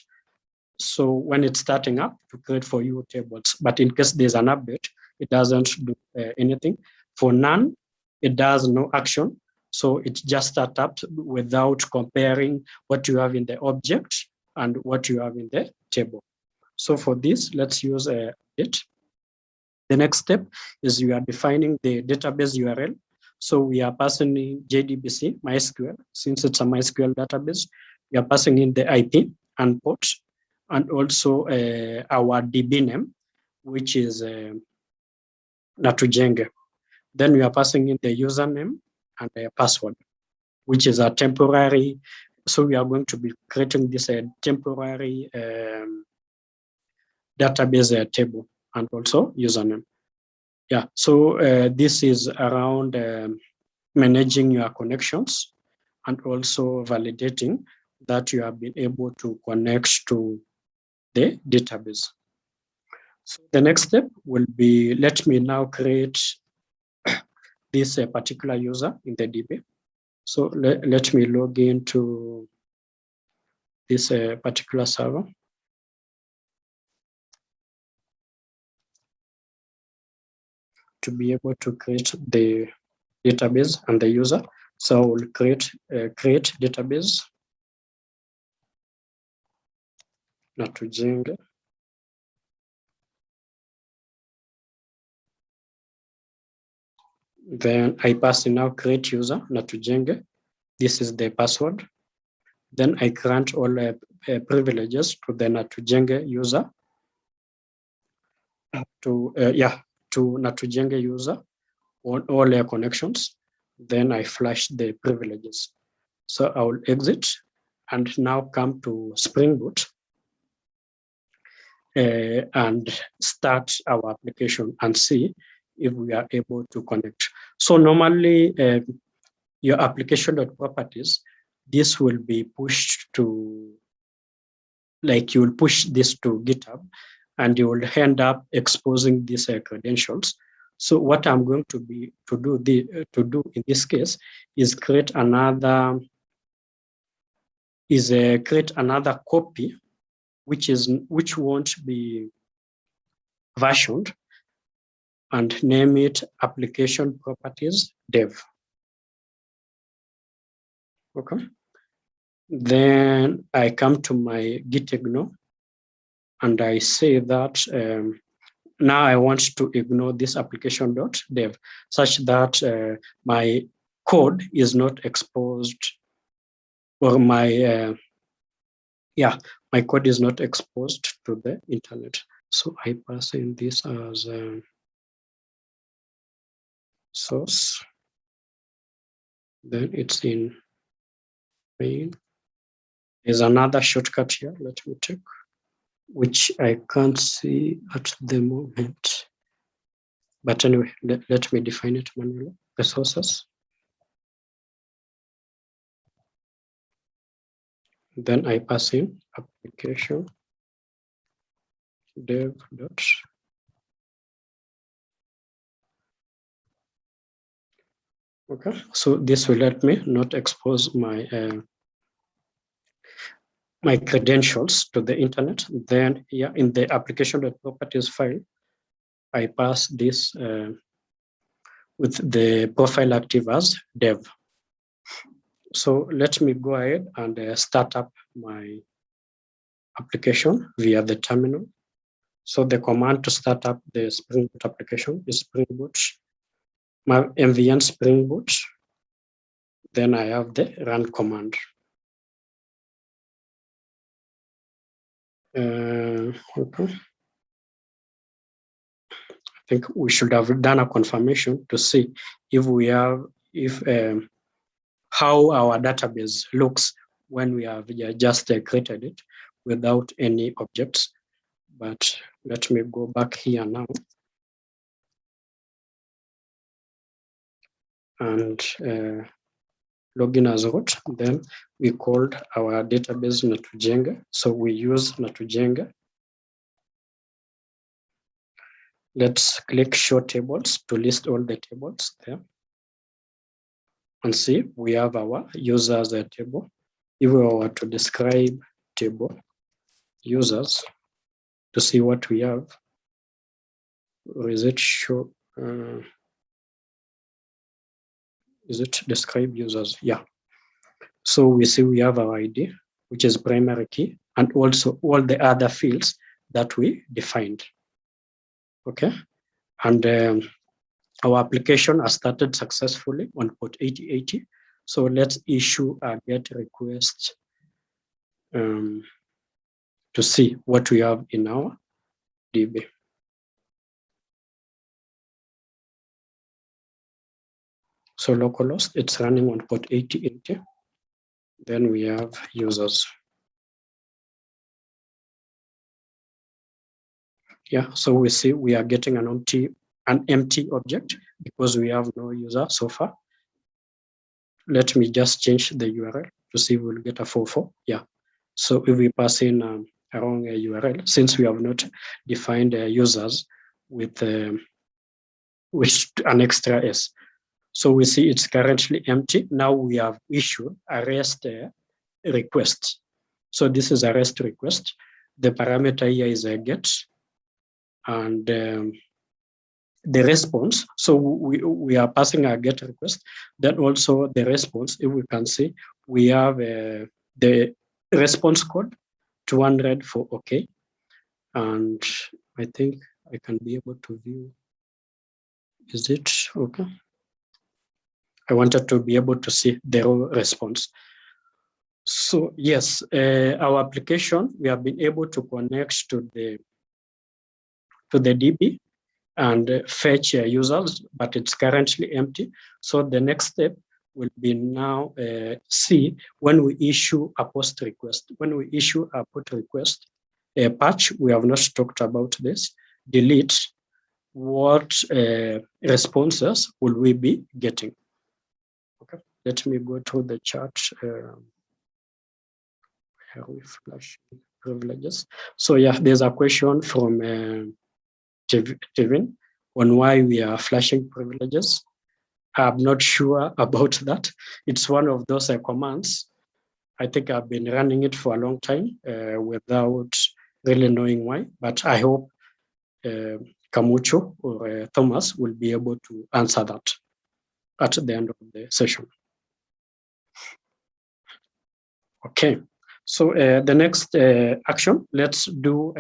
So when it's starting up, to create for you tables. But in case there's an update, it doesn't do anything. For none, it does no action. So it just starts up without comparing what you have in the object and what you have in the table. So for this, let's use a update. The next step is you are defining the database URL. So we are passing in JDBC, MySQL. Since it's a MySQL database, we are passing in the IP and port, and also our DB name, which is Natujenge. Then we are passing in the username and the password, which is a temporary. So we are going to be creating this temporary database table and also username. Yeah, so this is around managing your connections and also validating that you have been able to connect to the database. So the next step will be, let me now create this particular user in the DB. So let me log into this particular server. To be able to create the database and the user. So we'll create database, Natujenge. Then I pass in now create user, Natujenge. This is the password. Then I grant all privileges to the Natujenge user. To Natujenge user on all their connections. Then I flash the privileges. So I will exit and now come to Spring Boot and start our application and see if we are able to connect. So normally your application.properties, this will be pushed to, like you will push this to GitHub and you will end up exposing these credentials. So what I'm going to do in this case is create another copy, which won't be versioned, and name it application properties dev. Okay. Then I come to my git ignore and I say that now I want to ignore this application.dev such that my code is not exposed, or my code is not exposed to the internet. So I pass in this as source. Then it's in main. There's another shortcut here. Let me check, which I can't see at the moment. But anyway, let me define it manually. Resources. Then I pass in application dev dot. Okay, so this will let me not expose my my credentials to the internet. Then here in the application.properties file, I pass this with the profile active as dev. So let me go ahead and start up my application via the terminal. So the command to start up the Spring Boot application is Spring Boot, my mvn Spring Boot. Then I have the run command. Okay. I think we should have done a confirmation to see if we have, how our database looks when we have just created it without any objects. But let me go back here now and login as root. Then we called our database Natujenge. So we use Natujenge. Let's click show tables to list all the tables there. And see, we have our users table. If we were to describe table users to see what we have, or is it show? Is it describe users? Yeah. So we see we have our ID, which is primary key, and also all the other fields that we defined. Okay. And our application has started successfully on port 8080. So let's issue a GET request to see what we have in our DB. So localhost, it's running on port 8080. Then we have users. Yeah, so we see we are getting an empty object because we have no user so far. Let me just change the URL to see if we'll get a 44. Yeah. So if we pass in a wrong URL, since we have not defined users with an extra S. So we see it's currently empty. Now we have issued a REST request. So this is a REST request. The parameter here is a GET, and the response. So we are passing a GET request. Then also the response, if we can see, we have the response code 200 for OK. And I think I can be able to view. Is it okay? I wanted to be able to see the raw response. So yes, our application, we have been able to connect to the DB and fetch users, but it's currently empty. So the next step will be now see when we issue a post request. When we issue a put request, a patch, we have not talked about this, delete, what responses will we be getting? Okay, let me go to the chart. Here we flash privileges. So yeah, there's a question from Kevin on why we are flashing privileges. I'm not sure about that. It's one of those commands. I think I've been running it for a long time without really knowing why, but I hope Kamucho or Thomas will be able to answer that at the end of the session. Okay, so the next action, let's do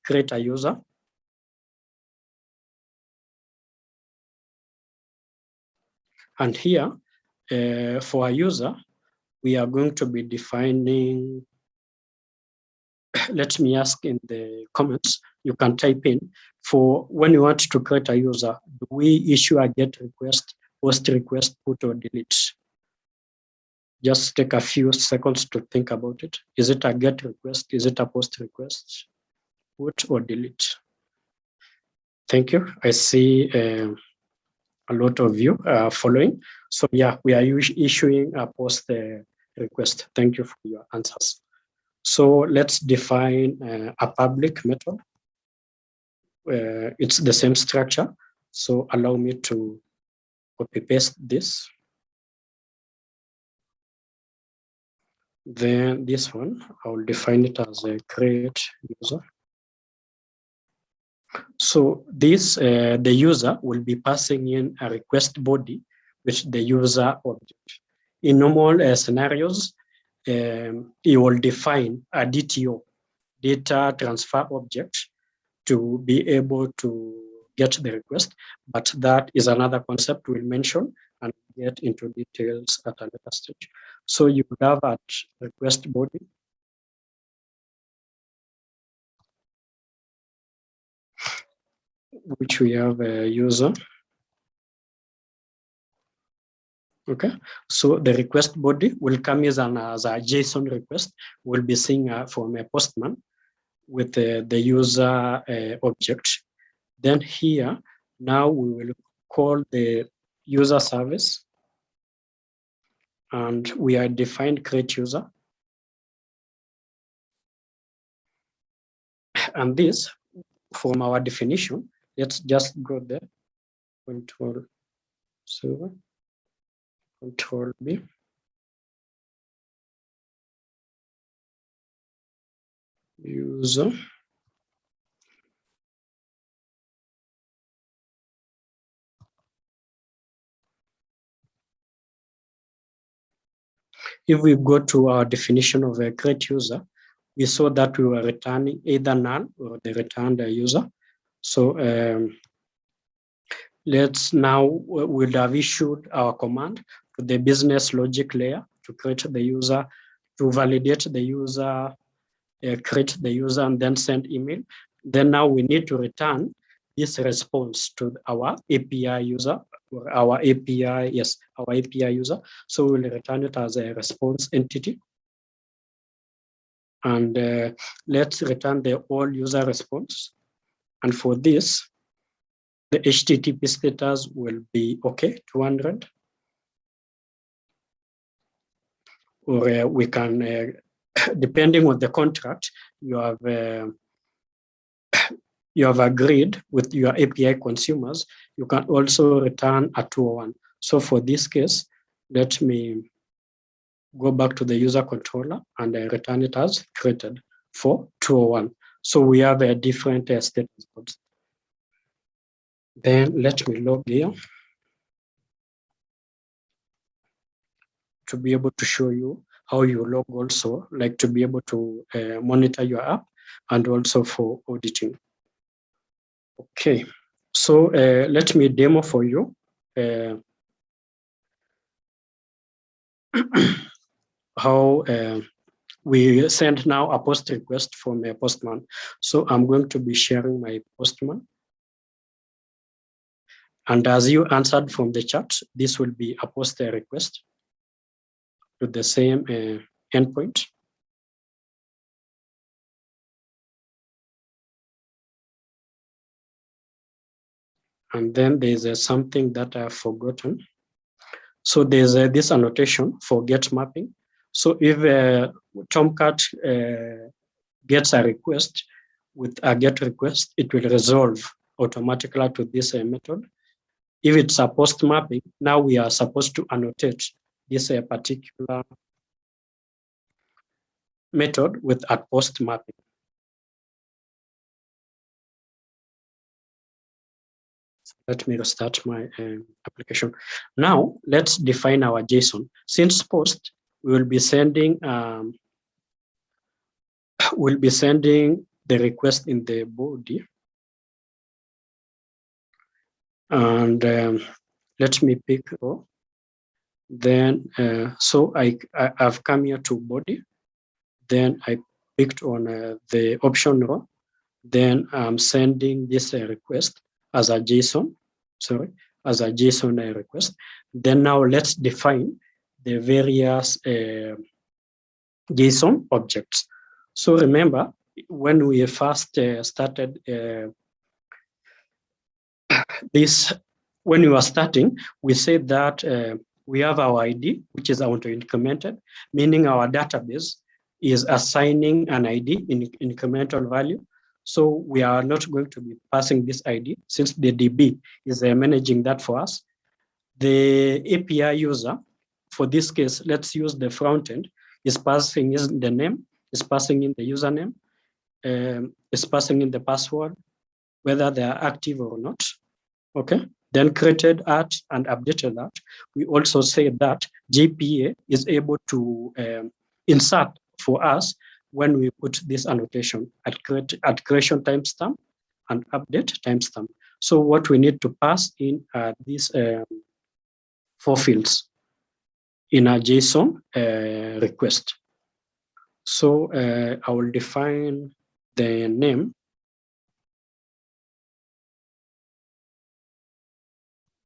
create a user. And here, for a user, we are going to be defining, let me ask in the comments, you can type in, for when you want to create a user, do we issue a get request, post request, put or delete? Just take a few seconds to think about it. Is it a get request? Is it a post request? Put or delete? Thank you. I see a lot of you following. So yeah, we are issuing a post request. Thank you for your answers. So let's define a public method. It's the same structure. So allow me to copy paste this. Then this one, I will define it as a create user. So this, the user will be passing in a request body with the user object. In normal scenarios, you will define a DTO, data transfer object, to be able to get the request, but that is another concept we'll mention and get into details at a later stage. So you have a request body, which we have a user. Okay, so the request body will come as a JSON request. We'll be seeing from a postman with the user object. Then here, now we will call the user service, and we are defined create user. And this, from our definition, let's just go there, control server, control B. User. If we go to our definition of a create user, we saw that we were returning either null or the returned user. So let's now, we'll have issued our command to the business logic layer to create the user, to validate the user, create the user, and then send email. Then now we need to return this response to our API user, or our API, yes, our API user. So we'll return it as a response entity. And let's return the all user response. And for this, the HTTP status will be okay, 200. Or we can, depending on the contract, you have agreed with your API consumers, you can also return a 201. So for this case, let me go back to the user controller and return it as created for 201. So we have a different status codes. Then let me log here to be able to show you how you log also, like to be able to monitor your app and also for auditing. Okay, so let me demo for you how we send now a post request from a postman. So I'm going to be sharing my postman. And as you answered from the chat, this will be a post request to the same endpoint. And then there's something that I've forgotten. So there's this annotation for get mapping. So if Tomcat gets a request with a get request, it will resolve automatically to this method. If it's a post mapping, now we are supposed to annotate this particular method with a post mapping. Let me restart my application. Now let's define our JSON. Since post, we will be sending the request in the body. And let me pick row. Then so I've come here to body. Then I picked on the option row. Then I'm sending this request as a JSON. Sorry, as a JSON request. Then now let's define the various JSON objects. So remember, when we first started this, when we were starting, we said that we have our ID, which is auto-incremented, meaning our database is assigning an ID in incremental value. So we are not going to be passing this ID since the DB is managing that for us. The API user, for this case, let's use the front end, is passing in the name, is passing in the username, is passing in the password, whether they are active or not. Okay, then created at and updated that. We also say that JPA is able to insert for us when we put this annotation at creation timestamp and update timestamp. So what we need to pass in are these 4 fields in a JSON request. So I will define the name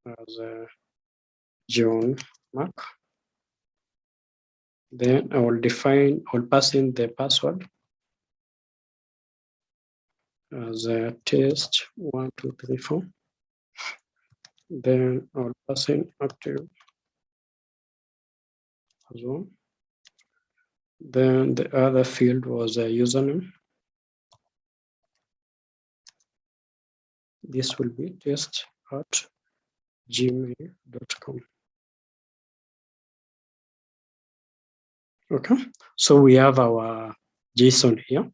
as John Mark. Then I will pass in the password as test 1, 2, 3, 4. Then I will pass in active as well. Then the other field was a username. This will be test@gmail.com. Okay, so we have our JSON here.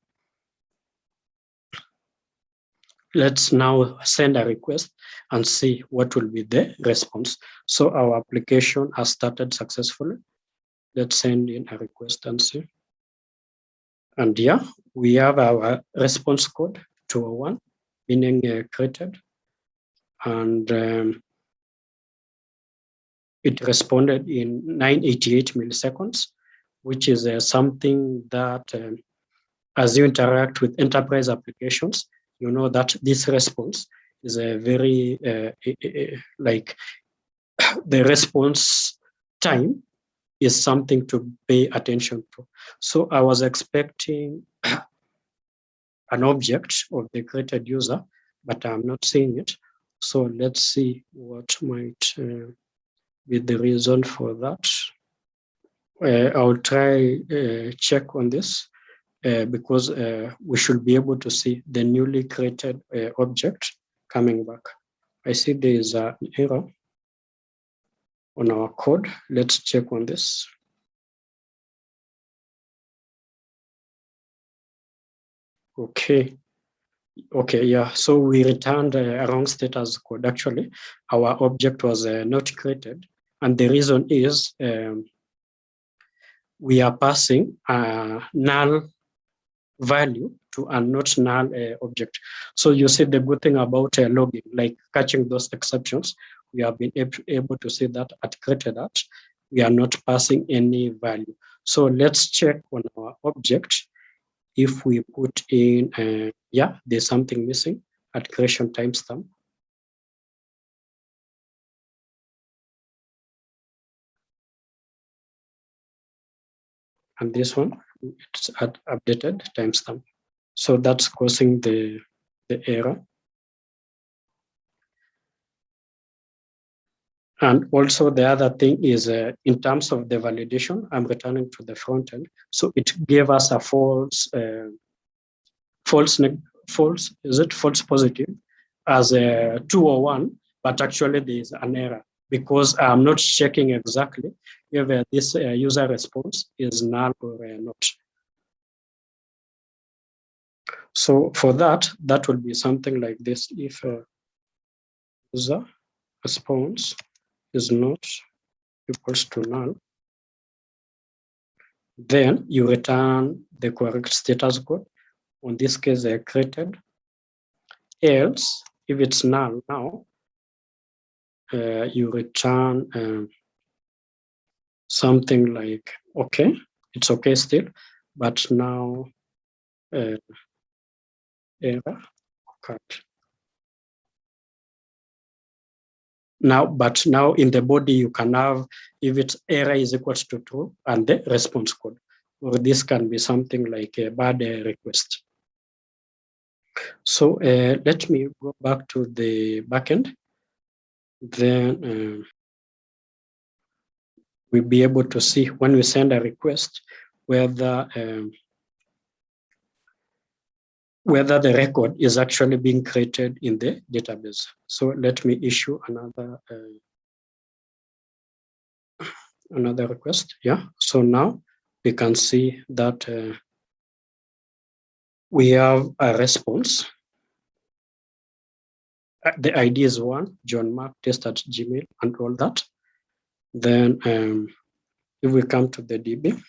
Let's now send a request and see what will be the response. So our application has started successfully. Let's send in a request and see. And yeah, we have our response code 201, meaning created. And it responded in 988 milliseconds, which is something that as you interact with enterprise applications, you know that this response is a very, like the response time is something to pay attention to. So I was expecting an object of the created user, but I'm not seeing it. So let's see what might be the reason for that. I'll try check on this because we should be able to see the newly created object coming back. I see there is an error on our code. Let's check on this. Okay, yeah. So we returned a wrong status code. Actually, our object was not created, and the reason is we are passing a null value to a not null object. So you see the good thing about logging, like catching those exceptions, we have been able to see that at created at, we are not passing any value. So let's check on our object. If we put in, yeah, there's something missing at creation timestamp. And this one, it's at updated timestamp. So that's causing the error. And also the other thing is in terms of the validation, I'm returning to the front end. So it gave us a false positive as a 201, but actually there is an error because I'm not checking exactly if this user response is null or not. So for that will be something like this. If user response is not equals to null, then you return the correct status code. On this case, I created. Else, if it's null now, you return something like okay, it's okay still, but now error occurred. But now in the body you can have if its error is equals to true and the response code, or this can be something like a bad request. So let me go back to the backend. Then we'll be able to see when we send a request whether the record is actually being created in the database. So let me issue another request. Yeah. So now we can see that we have a response. The ID is one, John Mark test at Gmail and all that. Then if we come to the DB,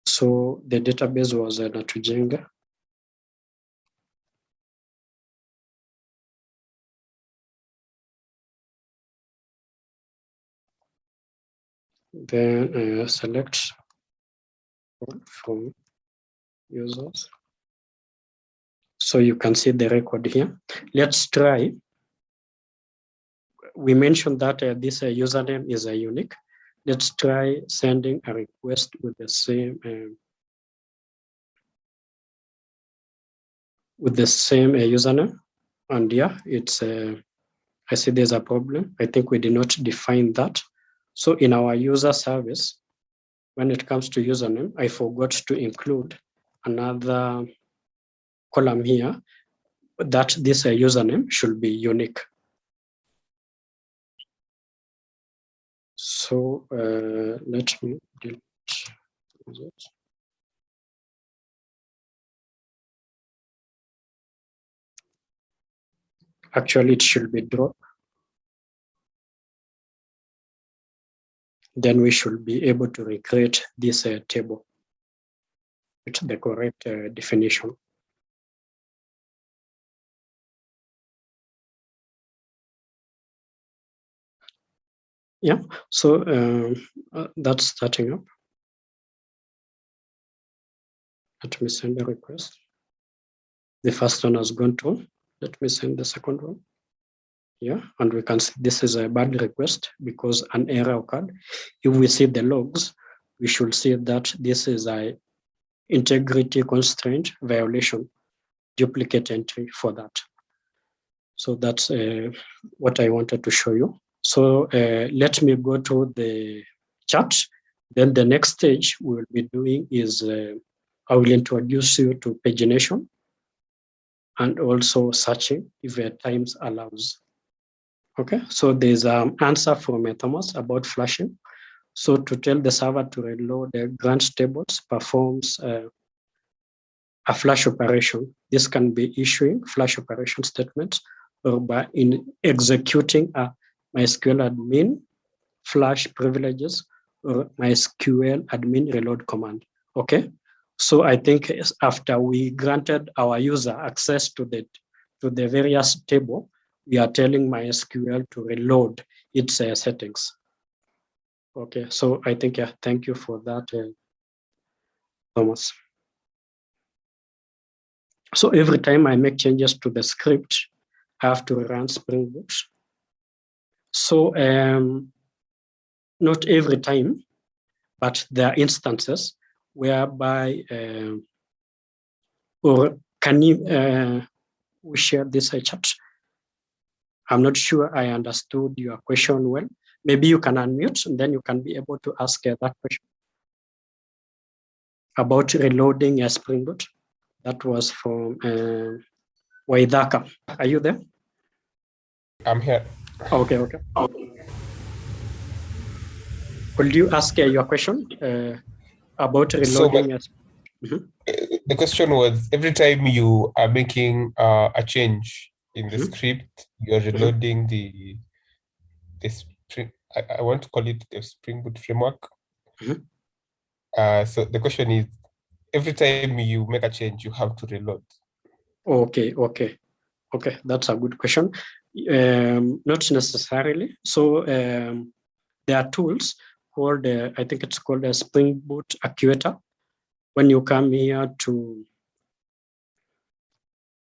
so the database was Natujenge. Then select from users. So you can see the record here. Let's try. We mentioned that this username is unique. Let's try sending a request with the same username. And yeah, it's I see there's a problem. I think we did not define that. So in our user service, when it comes to username, I forgot to include another column here that this username should be unique. So let me delete it. Actually, it should be dropped. Then we should be able to recreate this table with the correct definition. Yeah, so that's starting up. Let me send a request. The first one has gone through. Let me send the second one. Yeah, and we can see this is a bad request because an error occurred. If we see the logs, we should see that this is a integrity constraint violation, duplicate entry for that. So that's what I wanted to show you. So let me go to the chat. Then the next stage we will be doing is I will introduce you to pagination and also searching if times allows. Okay, so there's an answer from Thomas about flashing. So to tell the server to reload the grant tables performs a flash operation. This can be issuing flash operation statements or by executing a MySQL admin flash privileges or MySQL admin reload command. Okay, so I think after we granted our user access to the various table, we are telling MySQL to reload its settings. Okay, so I think thank you for that, Thomas. So every time I make changes to the script, I have to run Spring Boot. So not every time, but there are instances whereby, or can you we share this chat? I'm not sure I understood your question well. Maybe you can unmute and then you can be able to ask that question about reloading a Spring Boot. That was from Waidaka. Are you there? I'm here. Okay. Could you ask your question about reloading? The question was, every time you are making a change in the script, you're reloading the Spring, I want to call it the Spring Boot framework. So the question is, every time you make a change, you have to reload. Okay, that's a good question. Not necessarily. So there are tools called, I think it's called a Spring Boot Actuator. When you come here to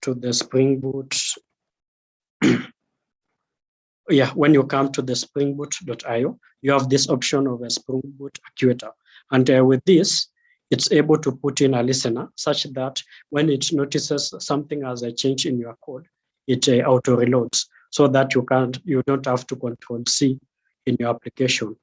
the Spring Boot, when you come to the springboot.io, you have this option of a Spring Boot Actuator. And with this, it's able to put in a listener such that when it notices something as a change in your code, it auto reloads so that you don't have to Control C in your application.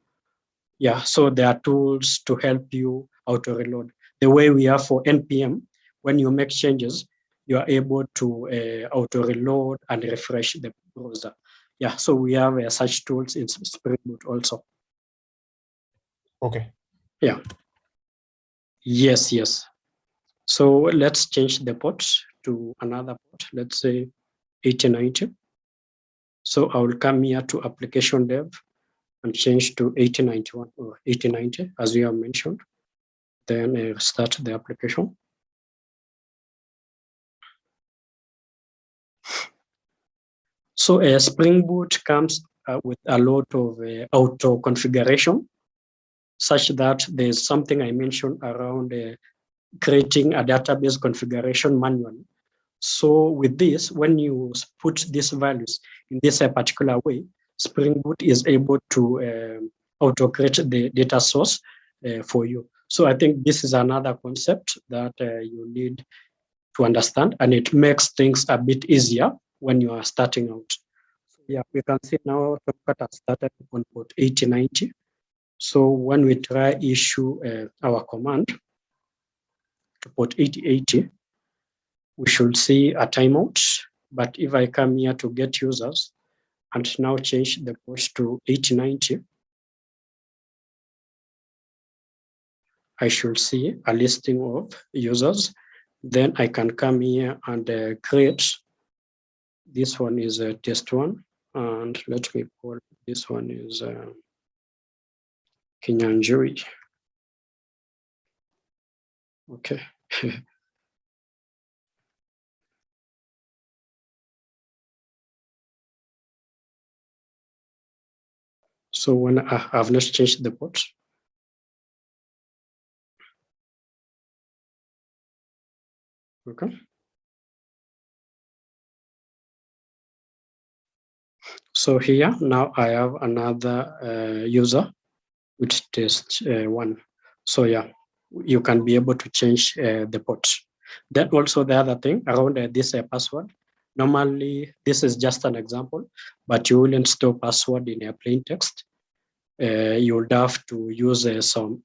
Yeah, so there are tools to help you auto reload. The way we have for NPM, when you make changes, you are able to auto reload and refresh the browser. Yeah, so we have such tools in Spring Boot also. Okay. Yeah. Yes. So let's change the port to another port, let's say 8090. So I will come here to application dev and change to 8091 or 8090, as you have mentioned. Then start the application. So Spring Boot comes with a lot of auto configuration, such that there's something I mentioned around creating a database configuration manually. So with this, when you put these values in this particular way, Spring Boot is able to auto-create the data source for you. So I think this is another concept that you need to understand, and it makes things a bit easier when you are starting out. So yeah, we can see now Tomcat has started on port 8090. So when we try issue our command to port 8080, we should see a timeout. But if I come here to get users and now change the port to 8090, I should see a listing of users. Then I can come here and create. This one is a test one. And let me call this one is NatujengeOYF. Okay. So when I've not changed the port, okay. So here now I have another user with test one. So yeah, you can be able to change the port. Then also the other thing around this password. Normally, this is just an example, but you wouldn't store password in a plain text. You would have to use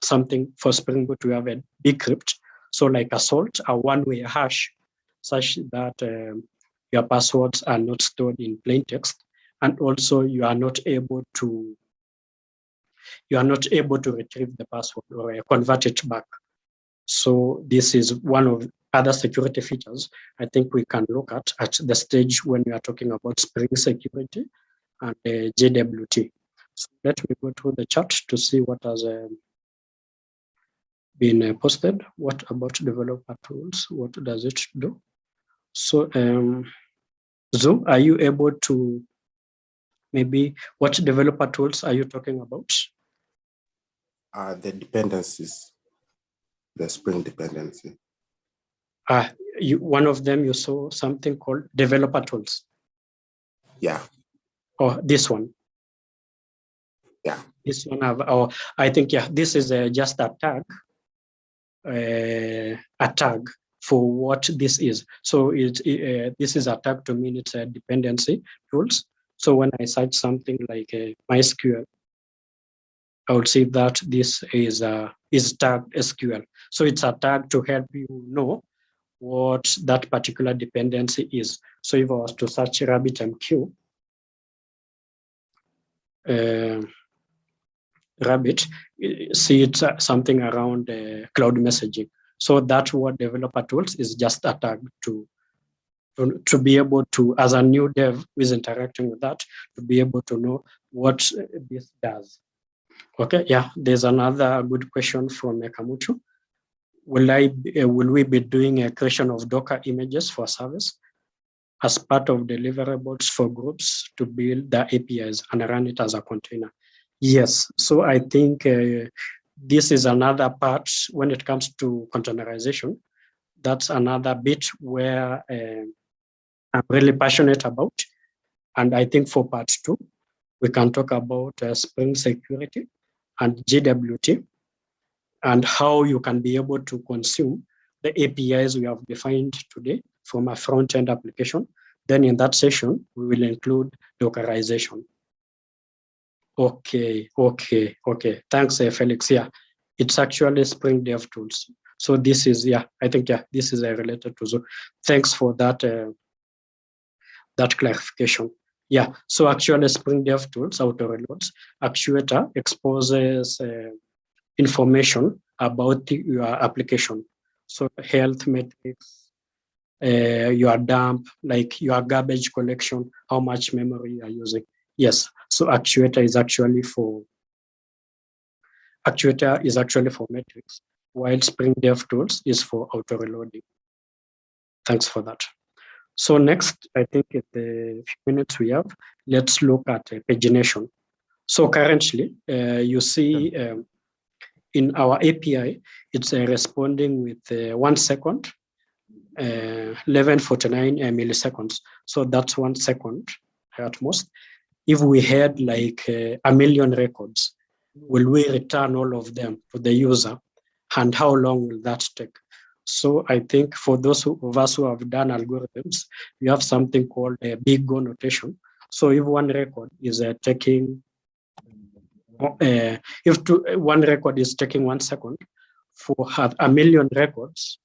something for Spring Boot to have a decrypt. So like a salt, a one-way hash, such that your passwords are not stored in plain text, and also you are not able to retrieve the password or convert it back. So this is one of other security features I think we can look at the stage when we are talking about Spring security and JWT. So let me go to the chat to see what has been posted. What about developer tools? What does it do? So Zoom, are you able to maybe, what developer tools are you talking about? The dependencies, the Spring dependency. One of them you saw something called developer tools. Yeah. Oh, this one. Yeah. This one I think, yeah, this is just a tag for what this is. So this is a tag to mean it's a dependency tools. So when I search something like MySQL, I would say that this is tagged SQL. So it's a tag to help you know what that particular dependency is. So if I was to search RabbitMQ, Rabbit, see it's something around cloud messaging. So that's what developer tools is just a tag to be able to, as a new dev who is interacting with that, to be able to know what this does. Okay, yeah, there's another good question from Kamutu. Will we be doing a creation of Docker images for service as part of deliverables for groups to build the APIs and run it as a container? Yes, so I think this is another part when it comes to containerization. That's another bit where I'm really passionate about. And I think for part 2, we can talk about Spring Security and GWT and how you can be able to consume the APIs we have defined today from a front-end application. Then in that session, we will include Dockerization. Okay. Thanks, Felix. Yeah, it's actually Spring Dev Tools. So this is, I think, this is related to. So thanks for that, that clarification. Yeah, so actually Spring Dev Tools auto reloads actuator exposes information about your application. So health metrics, your dump, like your garbage collection, how much memory you are using. Yes, so actuator is actually for metrics, while Spring Dev Tools is for auto reloading. Thanks for that. So next, I think in the few minutes we have, let's look at pagination. So currently, you see in our API, it's responding with 1 second, 1149 milliseconds. So that's 1 second at most. If we had like a million records, will we return all of them to the user? And how long will that take? So I think for those of us who have done algorithms, we have something called a big O notation. So if one record is taking, one record is taking 1 second, for a million records,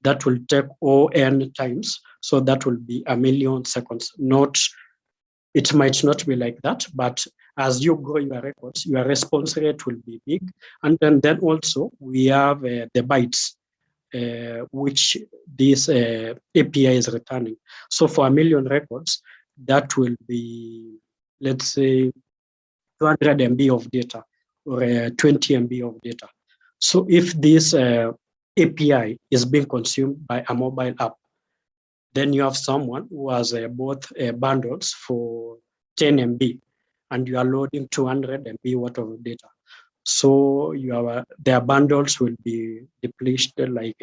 that will take O(n) times. So that will be a million seconds. It might not be like that, but as you grow your records, your response rate will be big. And then also we have the bytes, which this API is returning. So for a million records, that will be, let's say, 200 MB of data or 20 MB of data. So if this API is being consumed by a mobile app, then you have someone who has both bundles for 10 MB and you are loading 200 MB worth of data. So their bundles will be depleted like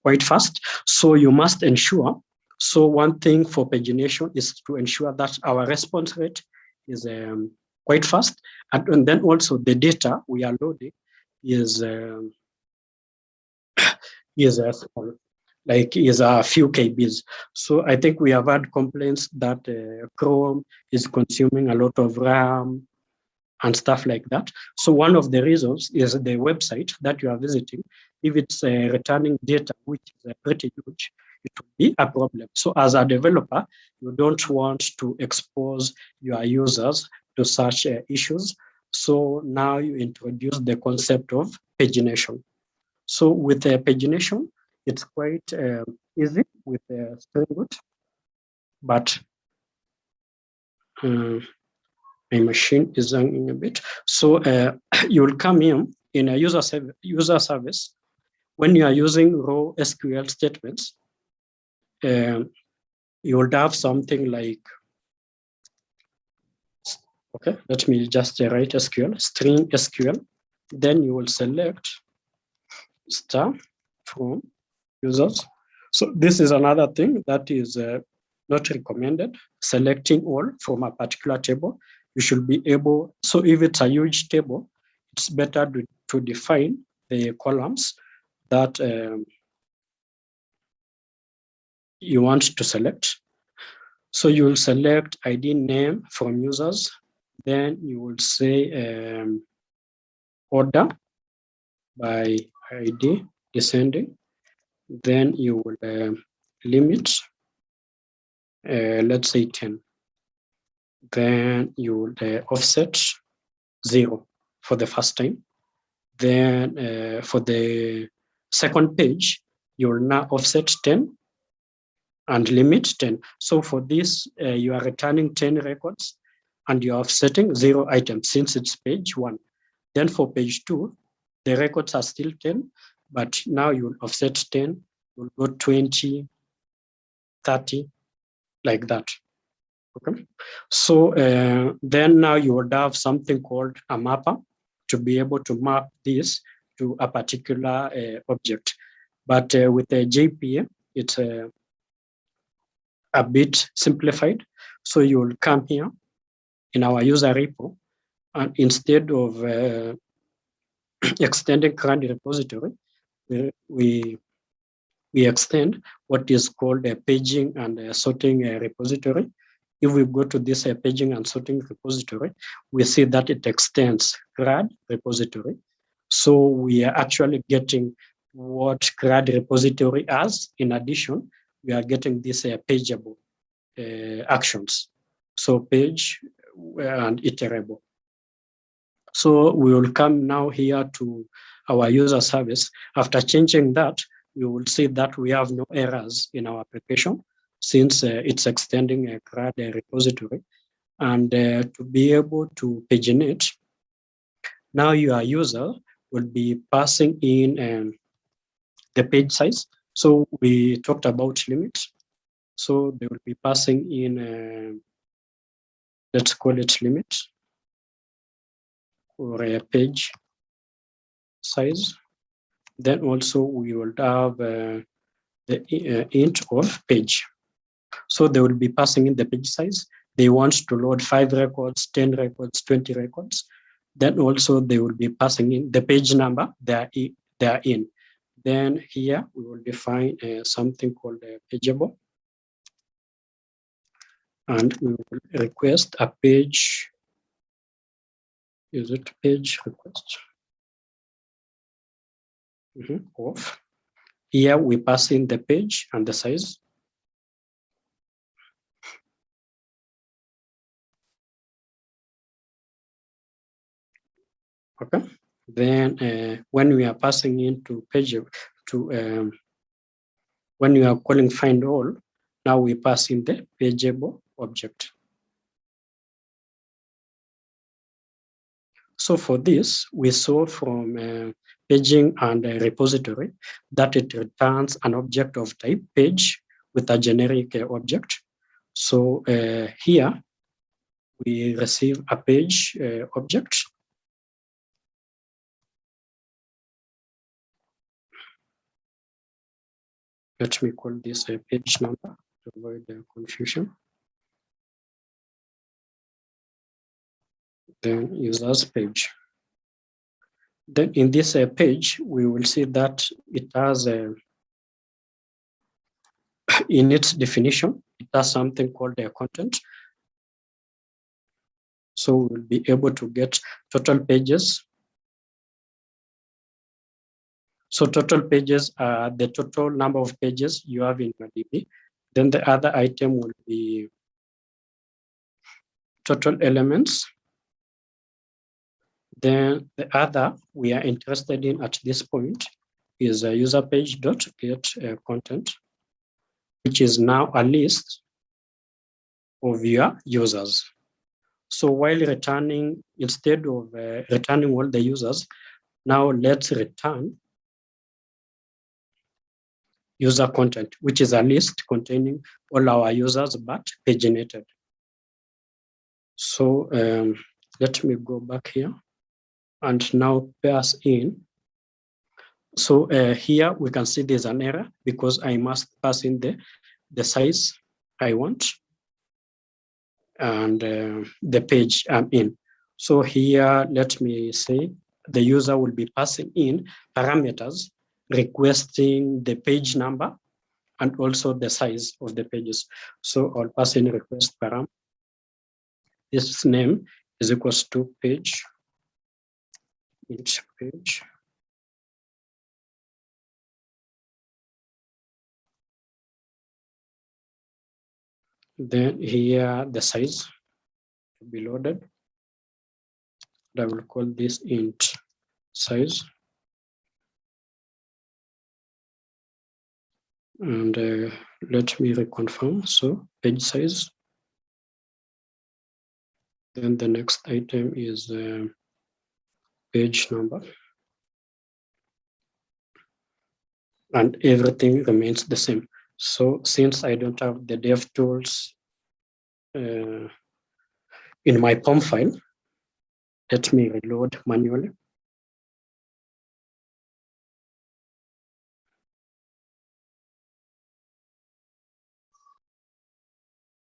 quite fast. So you must ensure. So one thing for pagination is to ensure that our response rate is quite fast. And then also the data we are loading is small, like is a few KBs. So I think we have had complaints that Chrome is consuming a lot of RAM and stuff like that. So one of the reasons is the website that you are visiting. If it's returning data, which is pretty huge, it will be a problem. So as a developer, you don't want to expose your users to such issues. So now you introduce the concept of pagination. So with pagination, it's quite easy with Spring Boot, but my machine is hanging a bit. So you will come in a user service. When you are using raw SQL statements, you would have something like, okay, let me just write SQL, string SQL. Then you will select star from users. So this is another thing that is not recommended, selecting all from a particular table. You should be able, so if it's a huge table, it's better to define the columns that you want to select. So you will select ID name from users, then you will say order by ID descending, then you will limit, let's say 10. Then you will offset 0 for the first time. Then for the second page, you'll now offset 10 and limit 10. So for this, you are returning 10 records and you're offsetting 0 items since it's page 1. Then for page 2, the records are still 10, but now you'll offset 10, you'll go 20, 30, like that. Okay. So then now you would have something called a mapper to be able to map this to a particular object. But with the JPA, it's a bit simplified. So you will come here in our user repo, and instead of extending CRUD repository, we extend what is called a paging and sorting repository. If we go to this paging and sorting repository, we see that it extends CRUD repository. So we are actually getting what CRUD repository has. In addition, we are getting this pageable actions. So page and iterable. So we will come now here to our user service. After changing that, you will see that we have no errors in our application since it's extending a CRUD repository. And to be able to paginate, now your user will be passing in the page size. So we talked about limits. So they will be passing in, let's call it limit, or a page size. Then also we will have the int of page. So they will be passing in the page size. They want to load 5 records, 10 records, 20 records. Then also they will be passing in the page number they are in. Then here we will define something called a pageable. And we will request a page. Is it page request? Of. Here we pass in the page and the size. Okay. Then when we are passing into page when we are calling find all, now we pass in the pageable object. So for this, we saw from paging and repository that it returns an object of type page with a generic object. So here we receive a page object. Let me call this a page number to avoid the confusion. Then users page. Then in this page, we will see that it has in its definition, it has something called a content. So we'll be able to get total pages. So total pages are the total number of pages you have in your DB. Then the other item will be total elements. Then the other we are interested in at this point is a user page dot get content, which is now a list of your users. So while returning, instead of returning all the users, now let's return user content, which is a list containing all our users but paginated. So let me go back here and now pass in. So here we can see there's an error because I must pass in the size I want and the page I'm in. So here, let me say the user will be passing in parameters requesting the page number and also the size of the pages. So I'll pass in request param. This name is equals to page, each page. Then here the size to be loaded, I will call this int size. And let me reconfirm. So page size. Then the next item is page number. And everything remains the same. So since I don't have the dev tools in my POM file, let me reload manually.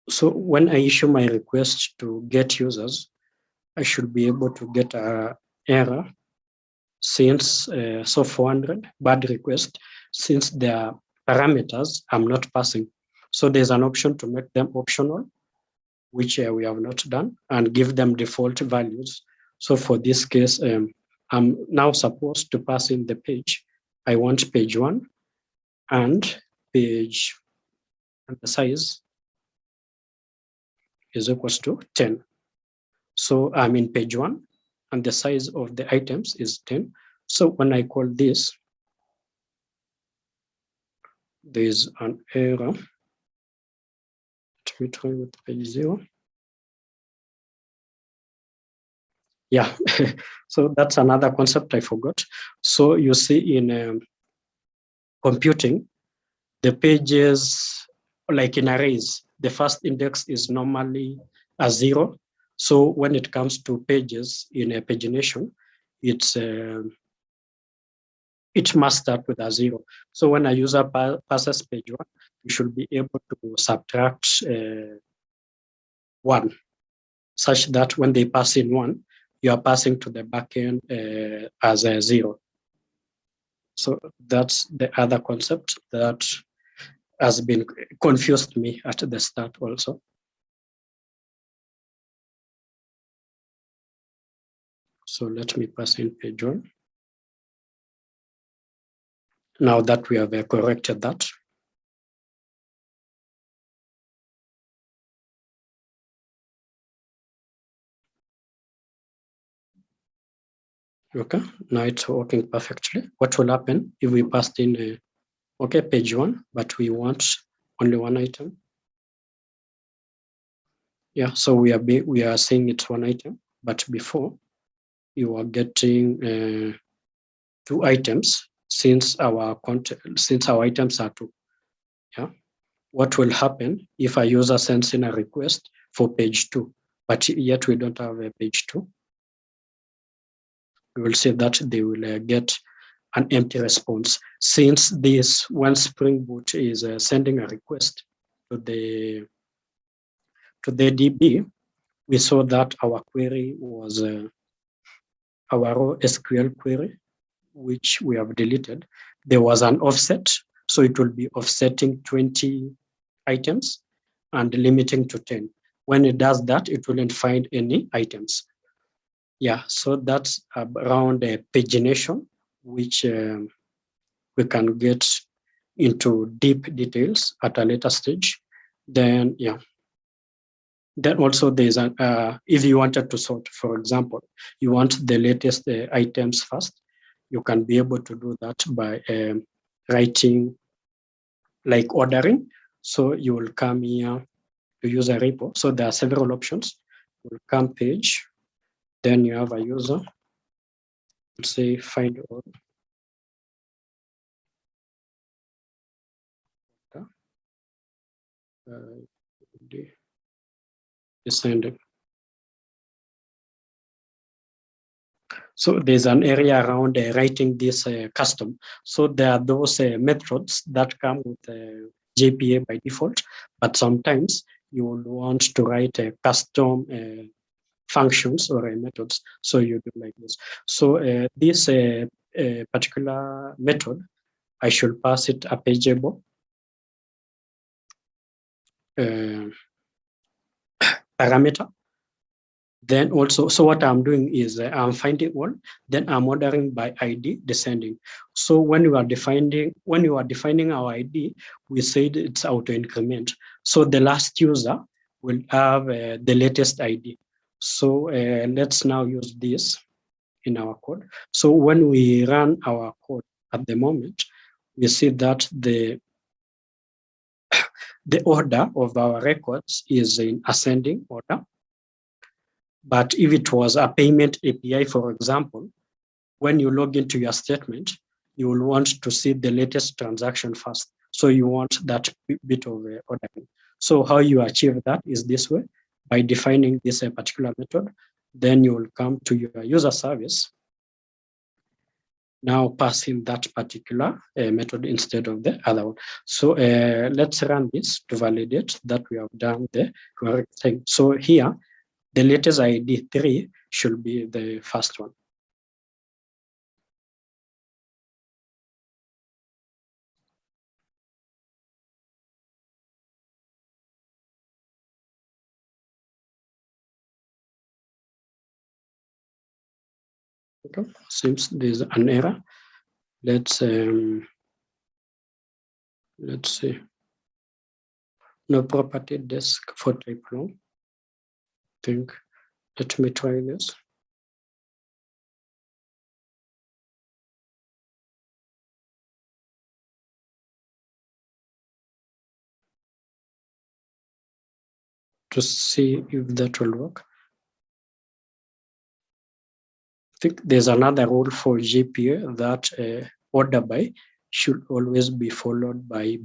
So when I issue my request to get users, I should be able to get an error since so 400 bad request, since their parameters I'm not passing. So there's an option to make them optional, which we have not done, and give them default values. So for this case, I'm now supposed to pass in the page. I want page 1 and page, and the size is equals to 10. So I'm in page 1 and the size of the items is 10. So when I call this, there is an error. Let me try with page 0. Yeah, so that's another concept I forgot. So you see in computing, the pages, like in arrays, the first index is normally a 0. So when it comes to pages in a pagination, it must start with a 0. So when a user passes page 1, you should be able to subtract 1, such that when they pass in 1, you are passing to the backend as a 0. So that's the other concept that has been confused me at the start also. So let me pass in page 1. Now that we have corrected that. Okay, now it's working perfectly. What will happen if we passed in, okay, page 1, but we want only one item? Yeah, so we are saying it's one item, but before you are getting 2 items since our items are 2. Yeah, what will happen if a user sends in a request for page 2, but yet we don't have a page 2? We will say that they will get an empty response, since this one Spring Boot is sending a request to the DB. We saw that our query was our raw SQL query, which we have deleted. There was an offset, so it will be offsetting 20 items and limiting to 10. When it does that, it wouldn't find any items. Yeah, so that's around pagination, which we can get into deep details at a later stage. Then, yeah. Then also there's if you wanted to sort, for example, you want the latest items first, you can be able to do that by writing like ordering. So you will come here to user repo. So there are several options. You'll come page, then you have a user, say find all. Descending. So there's an area around writing this custom. So there are those methods that come with JPA by default, but sometimes you will want to write a custom functions or methods. So you do like this. So this particular method, I should pass it a pageable parameter. Then also, so what I'm doing is I'm finding all, then I'm ordering by ID descending. So when you are defining our ID, we said it's auto increment. So the last user will have the latest ID. So let's now use this in our code. So when we run our code at the moment, we see that the order of our records is in ascending order. But if it was a payment API, for example, when you log into your statement, you will want to see the latest transaction first. So you want that bit of ordering. So how you achieve that is this way, by defining this particular method. Then you will come to your user service, now pass in that particular method instead of the other one. So let's run this to validate that we have done the correct thing. So here, the latest ID 3 should be the first one. Okay. Seems there's an error. Let's see. No property desk for type long. Think. Let me try this. To see if that will work. I think there's another rule for GPA that order by should always be followed by.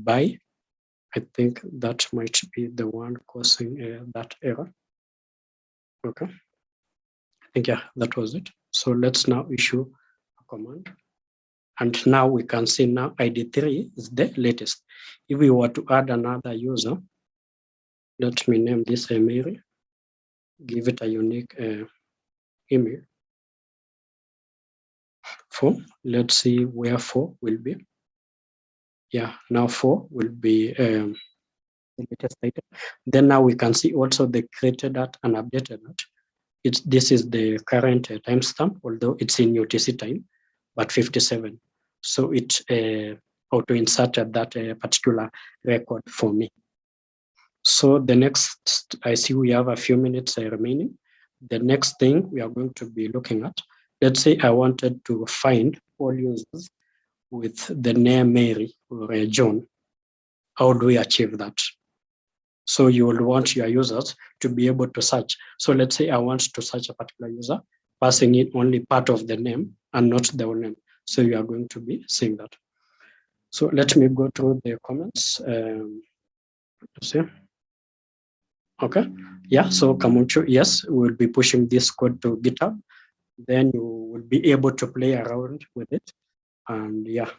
I think that might be the one causing that error. Okay. I think, yeah, that was it. So let's now issue a command. And now we can see now ID 3 is the latest. If we were to add another user, let me name this Mary, give it a unique email. Let's see where 4 will be. Yeah, now 4 will be the latest item. Then now we can see also the created that and updated that. This is the current timestamp, although it's in UTC time, but 57. So it auto inserted that particular record for me. So the next, I see we have a few minutes remaining. The next thing we are going to be looking at, let's say I wanted to find all users with the name Mary or John. How do we achieve that? So you will want your users to be able to search. So let's say I want to search a particular user, passing in only part of the name and not the whole name. So you are going to be seeing that. So let me go through the comments. See. Okay. Yeah. So Kamunchu, yes, we'll be pushing this code to GitHub. Then you will be able to play around with it, and yeah,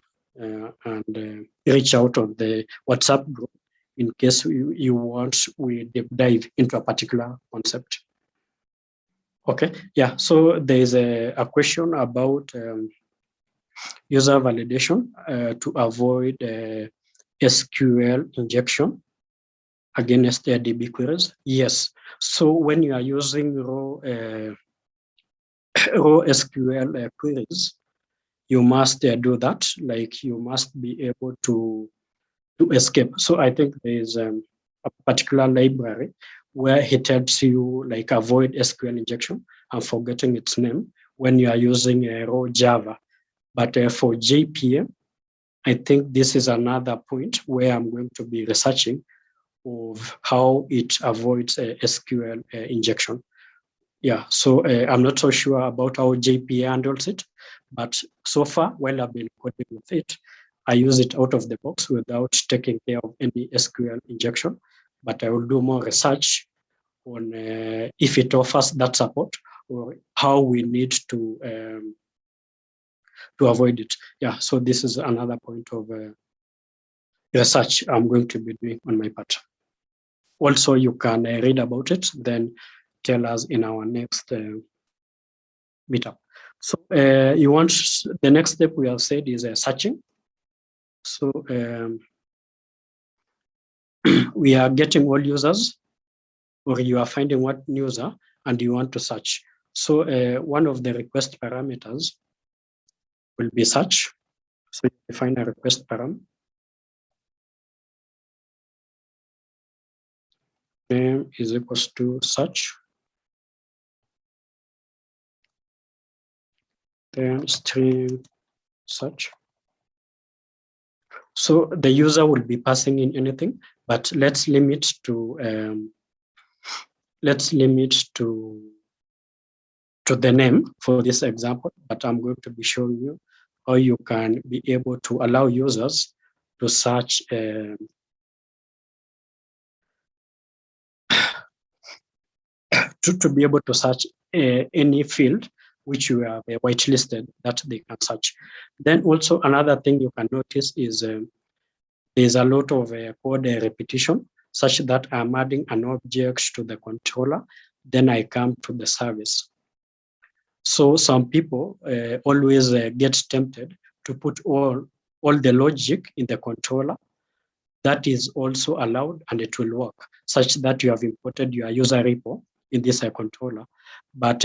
reach out on the WhatsApp group in case you want we deep dive into a particular concept. Okay, yeah, so there's a question about user validation to avoid SQL injection against their DB queries. Yes, so when you are using raw SQL queries, you must do that, like you must be able to escape. So I think there is a particular library where it helps you like avoid SQL injection. I'm forgetting its name when you are using raw Java. But for JPA, I think this is another point where I'm going to be researching of how it avoids SQL injection. Yeah, so I'm not so sure about how JPA handles it, but so far, while I've been coding with it, I use it out of the box without taking care of any SQL injection. But I will do more research on if it offers that support or how we need to avoid it. Yeah, so this is another point of research I'm going to be doing on my part. Also, you can read about it, then tell us in our next meetup. So you want the next step we have said is searching. So we are getting all users, or you are finding one user and you want to search. So one of the request parameters will be search. So you define a request param. Name is equals to search. then string search. So the user will be passing in anything, but let's limit to the name for this example. But I'm going to be showing you how you can be able to allow users to search to be able to search any field which you have whitelisted that they can search. Then also another thing you can notice is there's a lot of code repetition, such that I'm adding an object to the controller, then I come to the service. So some people always get tempted to put all the logic in the controller. That is also allowed and it will work, such that you have imported your user repo in this controller. But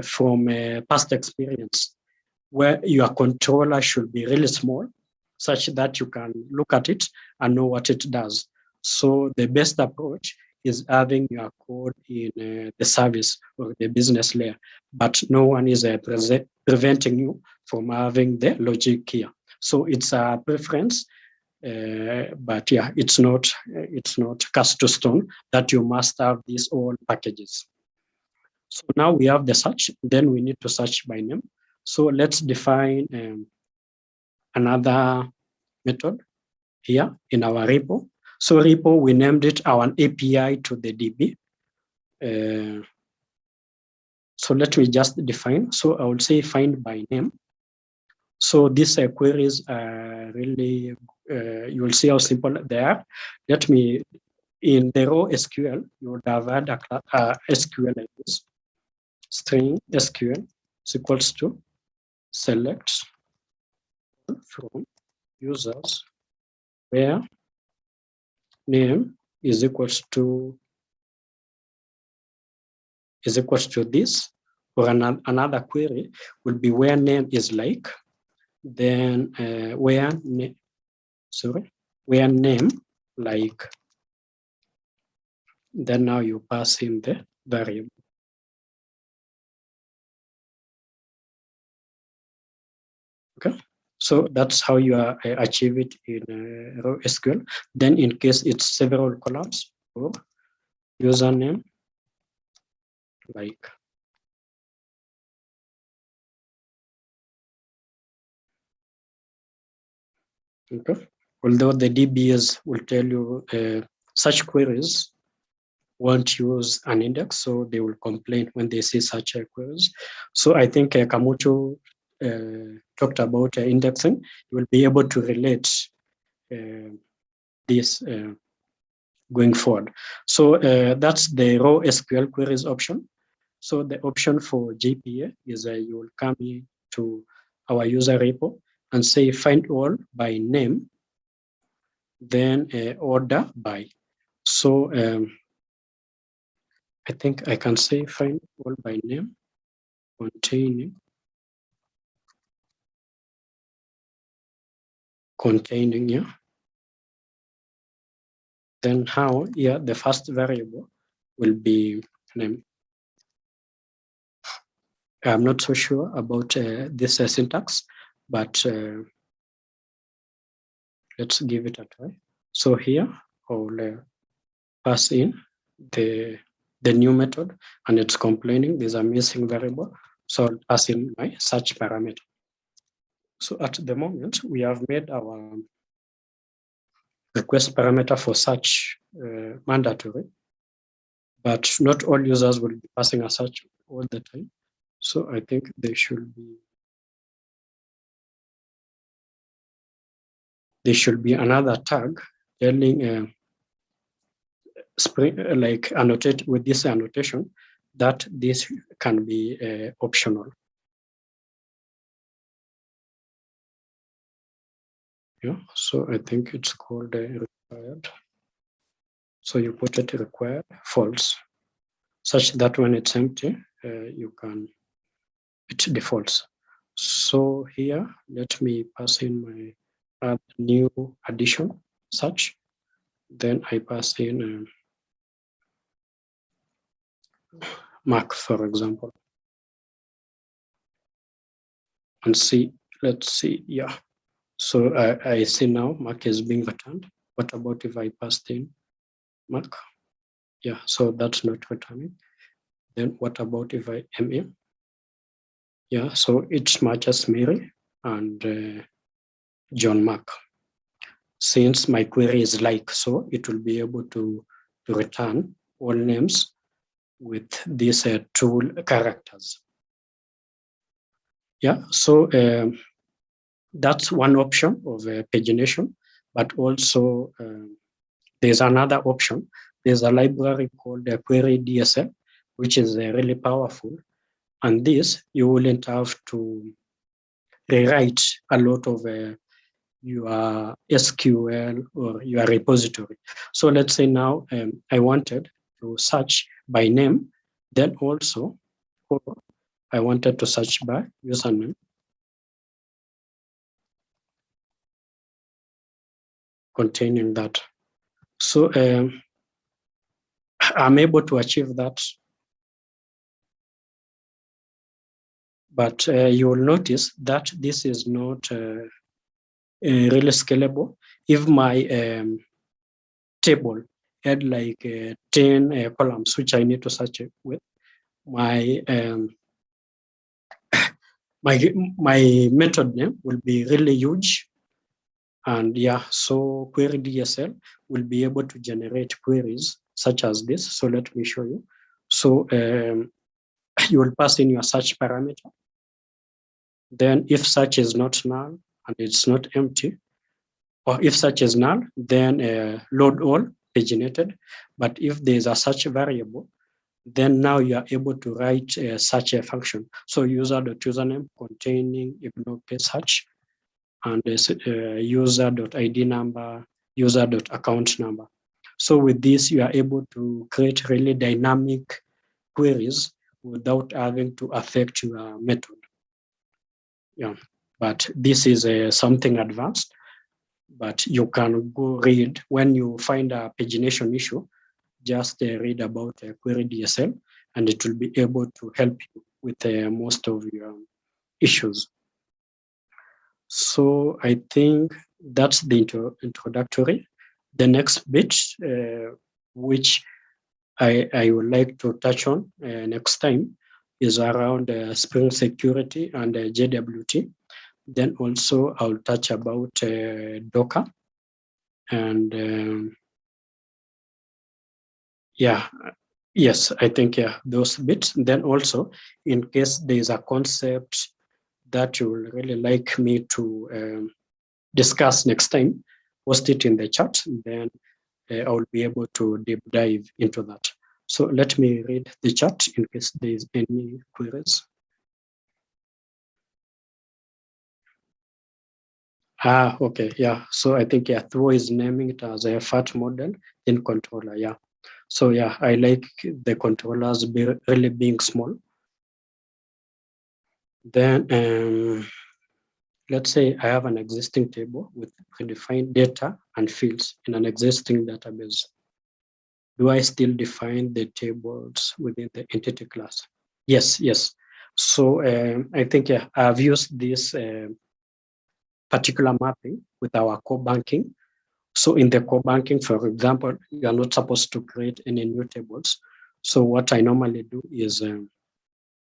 from past experience, where your controller should be really small, such that you can look at it and know what it does. So the best approach is having your code in the service or the business layer, but no one is preventing you from having the logic here. So it's a preference, but yeah, it's not cast to stone that you must have these all packages. So now we have the search, then we need to search by name. So let's define another method here in our repo. So repo, we named it our API to the DB. So let me just define. So I will say find by name. So these queries are really, you will see how simple they are. Let me, in the raw SQL, you would have had a SQL like this. String SQL is equals to select from users where name is equals to this, or another query will be where name is like, then where name like, then now you pass in the variable. Okay, so that's how you achieve it in raw SQL. Then in case it's several columns, or username like. Okay, although the DBs will tell you such queries won't use an index, so they will complain when they see such queries. So I think Kamuto talked about indexing. You will be able to relate this going forward. So that's the raw SQL queries option. So the option for JPA is you will come to our user repo and say find all by name, then order by. So I think I can say find all by name containing, yeah. Then how, yeah, the first variable will be name. I'm not so sure about this syntax, but let's give it a try. So here I'll pass in the new method, and it's complaining there's a missing variable. So I'll pass in my search parameter. So at the moment, we have made our request parameter for search mandatory, but not all users will be passing a search all the time. So I think there should be another tag telling like annotate with this annotation that this can be optional. Yeah, so I think it's called required. So you put it required false, such that when it's empty, it defaults. So here, let me pass in my new addition search. Then I pass in Mark, for example. and see, let's see, yeah. So I see now mark is being returned. What about if I passed in mark? Yeah, so that's not returning. Then what about if I in? Yeah, so it matches Mary and John Mark. Since my query is like, so it will be able to return all names with these two characters. Yeah, so that's one option of pagination, but also there's another option. There's a library called Query DSL, which is really powerful. And this, you wouldn't have to rewrite a lot of your SQL or your repository. So let's say now I wanted to search by name, then also I wanted to search by username, containing that. So I'm able to achieve that. But you will notice that this is not really scalable. If my table had like 10 columns, which I need to search with, my my method name will be really huge. And yeah, so query DSL will be able to generate queries such as this. So let me show you. So you will pass in your search parameter. Then if search is not null and it's not empty, or if search is null, then load all paginated. But if there's a search variable, then now you are able to write such a function. So user.username containing ignore search, and user.id number, user.account number. So with this, you are able to create really dynamic queries without having to affect your method. Yeah, but this is something advanced, but you can go read when you find a pagination issue, just read about query DSL, and it will be able to help you with most of your issues. So I think that's the introductory. The next bit, which I would like to touch on next time, is around Spring Security and JWT. Then also I'll touch about Docker and yeah, yes, I think those bits. Then also, in case there is a concept that you will really like me to discuss next time, post it in the chat, then I will be able to deep dive into that. So let me read the chat in case there is any queries. Okay, yeah. So I think Throw is naming it as a FAT model in controller, yeah. So yeah, I like the controllers really being small. Then let's say I have an existing table with predefined data and fields in an existing database. Do I still define the tables within the entity class? Yes, yes. So I think I've used this particular mapping with our core banking. So in the core banking, for example, you are not supposed to create any new tables. So what I normally do is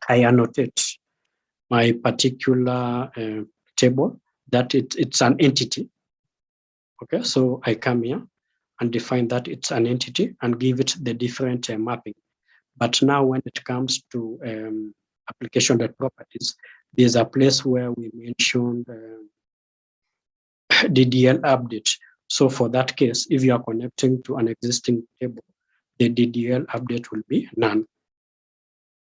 I annotate my particular table that it's an entity. Okay, so I come here and define that it's an entity and give it the different mapping. But now when it comes to application.properties, there's a place where we mentioned DDL update. So for that case, if you are connecting to an existing table, the DDL update will be none.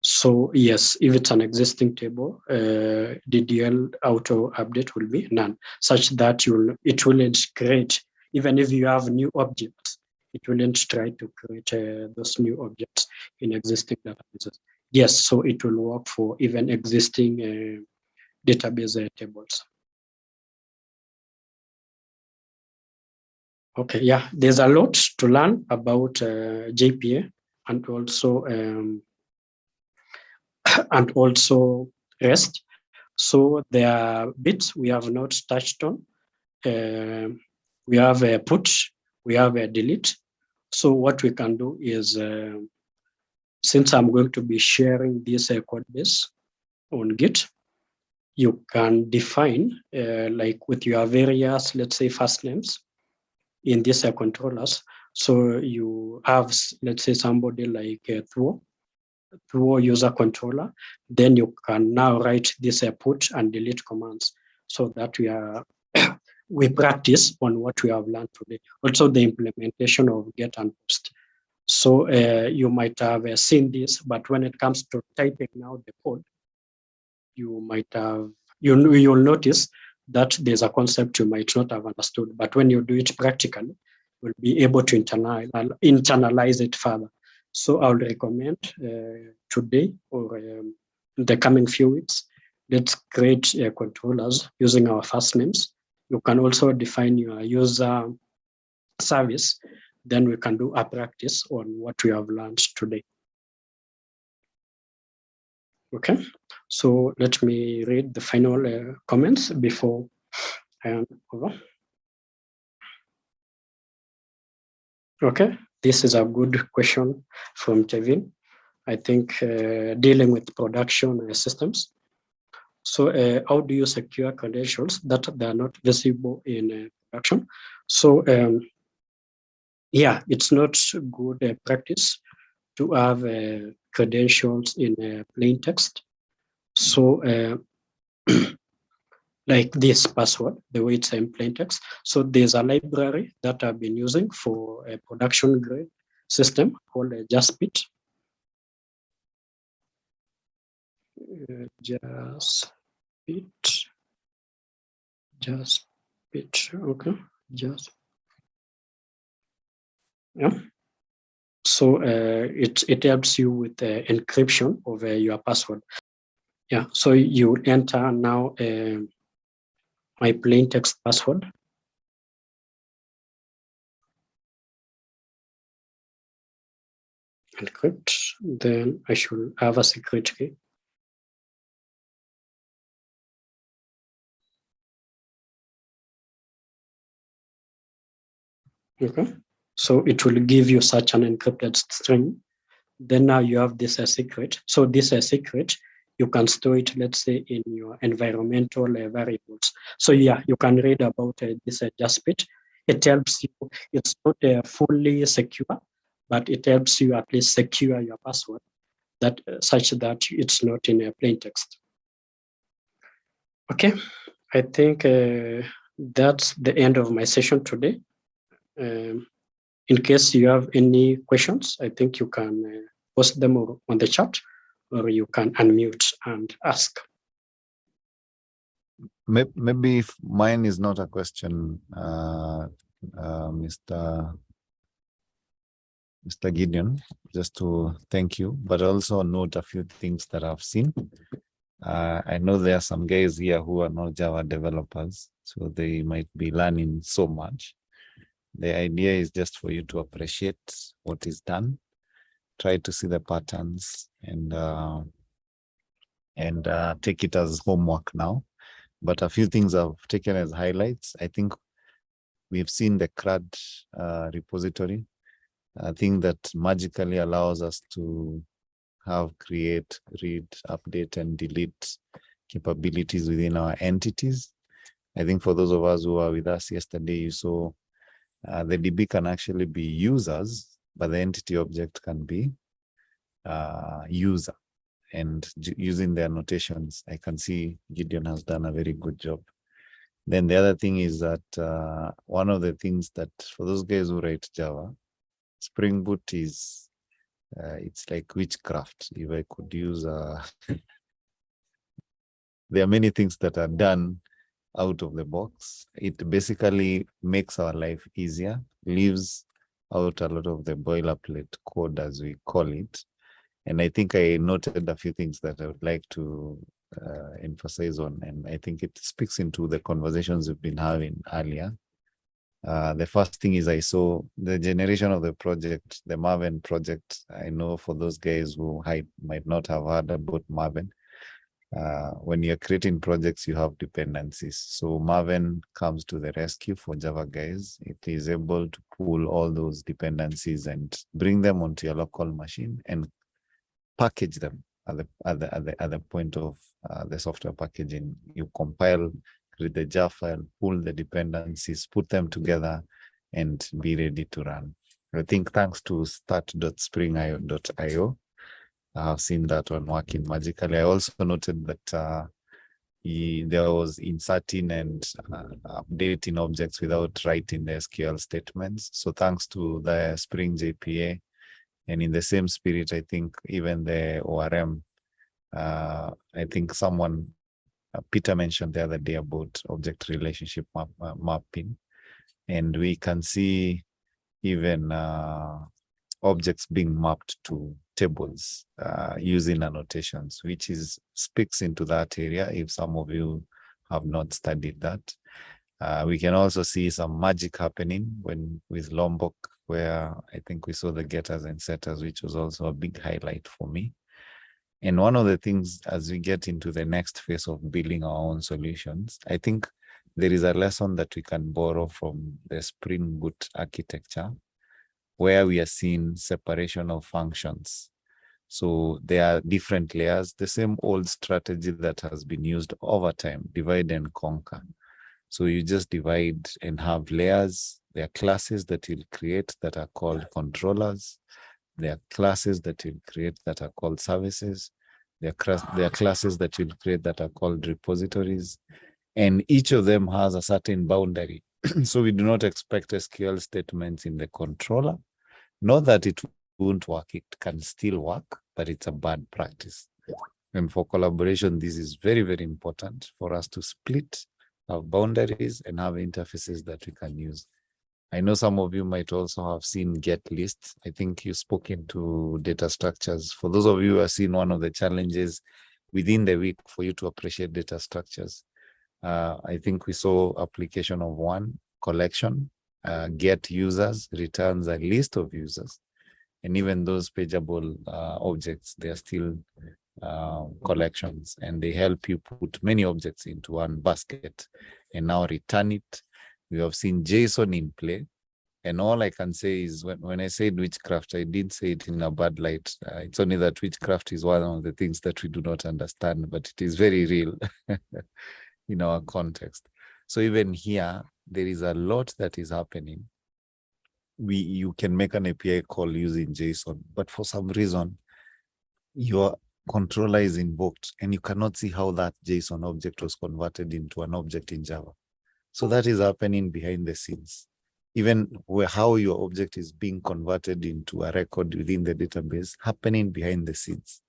So yes, if it's an existing table, DDL auto update will be none, such that it wouldn't create, even if you have new objects, it wouldn't try to create those new objects in existing databases. Yes, so it will work for even existing database tables. Okay, yeah, there's a lot to learn about JPA and also REST. So there are bits we have not touched on. We have a put, we have a delete. So what we can do is, since I'm going to be sharing this code base on Git, you can define like with your various, let's say, first names in these controllers. So you have, let's say, somebody like through user controller, then you can now write this put and delete commands so that we practice on what we have learned today. Also the implementation of get and post. So you might have seen this, but when it comes to typing now the code, you might have, you'll notice that there's a concept you might not have understood, but when you do it practically, you'll be able to internalize it further. So I would recommend today or in the coming few weeks, let's create controllers using our first names. You can also define your user service. Then we can do a practice on what we have learned today. Okay, so let me read the final comments before I hand over. Okay, this is a good question from Kevin. I think dealing with production systems. So how do you secure credentials that they are not visible in production? So yeah, it's not good practice to have credentials in plain text. So like this password, the way it's in plain text. So there's a library that I've been using for a production grade system called Jaspit. Jaspit, okay, yeah. So it helps you with the encryption of your password. Yeah, so you enter now my plain text password. Encrypt, then I should have a secret key. Okay, so it will give you such an encrypted string. Then now you have this secret. So this secret, you can store it, let's say, in your environmental variables. So yeah, you can read about this Jaspit. It helps you. It's not fully secure, but it helps you at least secure your password that such that it's not in a plain text. Okay, I think that's the end of my session today. In case you have any questions, I think you can post them on the chat, or you can unmute and ask. Maybe if mine is not a question, Mr. Gideon, just to thank you, but also note a few things that I've seen. I know there are some guys here who are not Java developers, so they might be learning so much. The idea is just for you to appreciate what is done, try to see the patterns, and take it as homework now. But a few things I've taken as highlights. I think we've seen the CRUD repository. I think that magically allows us to have create, read, update, and delete capabilities within our entities. I think for those of us who were with us yesterday, you saw the DB can actually be users, but the entity object can be user. And using their annotations, I can see Gideon has done a very good job. Then the other thing is that one of the things that for those guys who write Java, Spring Boot is, it's like witchcraft. If I could use, there are many things that are done out of the box. It basically makes our life easier, leaves out a lot of the boilerplate code, as we call it. And I think I noted a few things that I would like to emphasize on, and I think it speaks into the conversations we've been having earlier. The first thing is I saw the generation of the project, the Maven project. I know for those guys who might not have heard about Maven, when you're creating projects, you have dependencies. So Maven comes to the rescue for Java guys. It is able to pull all those dependencies and bring them onto your local machine and package them at the point of the software packaging. You compile, create the jar file, pull the dependencies, put them together, and be ready to run. I think thanks to start.spring.io, I have seen that one working magically. I also noted that there was inserting and updating objects without writing the SQL statements. So thanks to the Spring JPA, and in the same spirit, I think even the ORM, I think someone, Peter mentioned the other day about object relationship mapping, and we can see even objects being mapped to tables using annotations, which speaks into that area if some of you have not studied that. We can also see some magic happening with Lombok, where I think we saw the getters and setters, which was also a big highlight for me. And one of the things as we get into the next phase of building our own solutions, I think there is a lesson that we can borrow from the Spring Boot architecture, where we are seeing separation of functions. So there are different layers, the same old strategy that has been used over time, divide and conquer. So you just divide and have layers. There are classes that you'll create that are called controllers. There are classes that you'll create that are called services. There are classes that you'll create that are called repositories. And each of them has a certain boundary. So we do not expect SQL statements in the controller. Not that it won't work, it can still work, but it's a bad practice. And for collaboration, this is very, very important for us to split our boundaries and have interfaces that we can use. I know some of you might also have seen get lists. I think you spoke into data structures. For those of you who have seen, one of the challenges within the week for you to appreciate data structures, I think we saw application of one collection, get users, returns a list of users. And even those pageable objects, they are still collections, and they help you put many objects into one basket and now return it. We have seen JSON in play. And all I can say is when I said witchcraft, I didn't say it in a bad light. It's only that witchcraft is one of the things that we do not understand, but it is very real in our context. So even here, there is a lot that is happening. You can make an API call using JSON, but for some reason, your controller is invoked and you cannot see how that JSON object was converted into an object in Java. So that is happening behind the scenes. Even how your object is being converted into a record within the database, happening behind the scenes.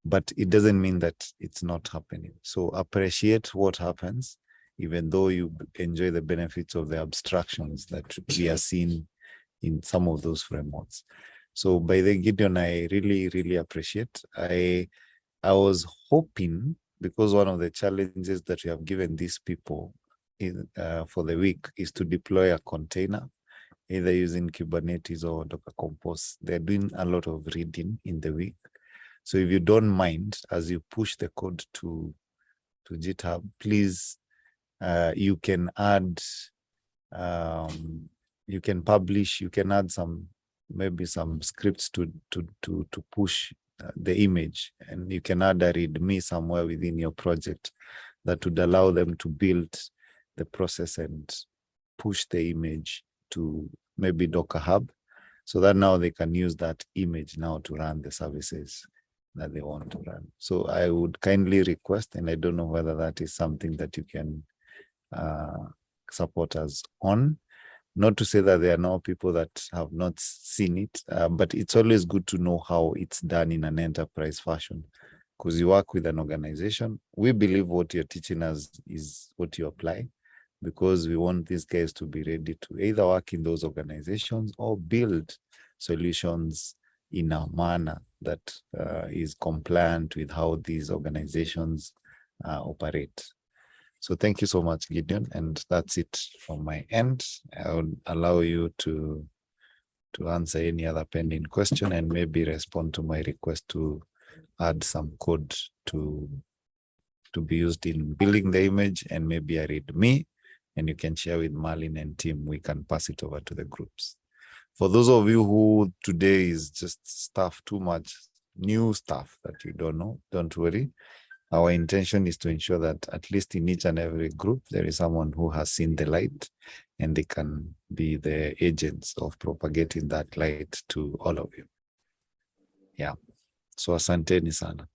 But it doesn't mean that it's not happening. So appreciate what happens, even though you enjoy the benefits of the abstractions that we are seeing in some of those frameworks. So by the Gideon, I really, really appreciate. I was hoping, because one of the challenges that we have given these people for the week is to deploy a container, either using Kubernetes or Docker Compose. They're doing a lot of reading in the week. So if you don't mind, as you push the code to GitHub, please, you can add, you can publish, you can add maybe some scripts to push the image, and you can add a README somewhere within your project that would allow them to build the process and push the image to maybe Docker Hub, so that now they can use that image now to run the services that they want to run. So I would kindly request, and I don't know whether that is something that you can support us on. Not to say that there are no people that have not seen it, but it's always good to know how it's done in an enterprise fashion, because you work with an organization. We believe what you're teaching us is what you apply, because we want these guys to be ready to either work in those organizations or build solutions in a manner that is compliant with how these organizations operate. So thank you so much, Gideon. And that's it from my end. I will allow you to answer any other pending question and maybe respond to my request to add some code to to be used in building the image, and maybe a README, and you can share with Marlin and team. We can pass it over to the groups. For those of you who today is just stuff too much, new stuff that you don't know, don't worry. Our intention is to ensure that at least in each and every group, there is someone who has seen the light and they can be the agents of propagating that light to all of you. Yeah. So asanteni sana.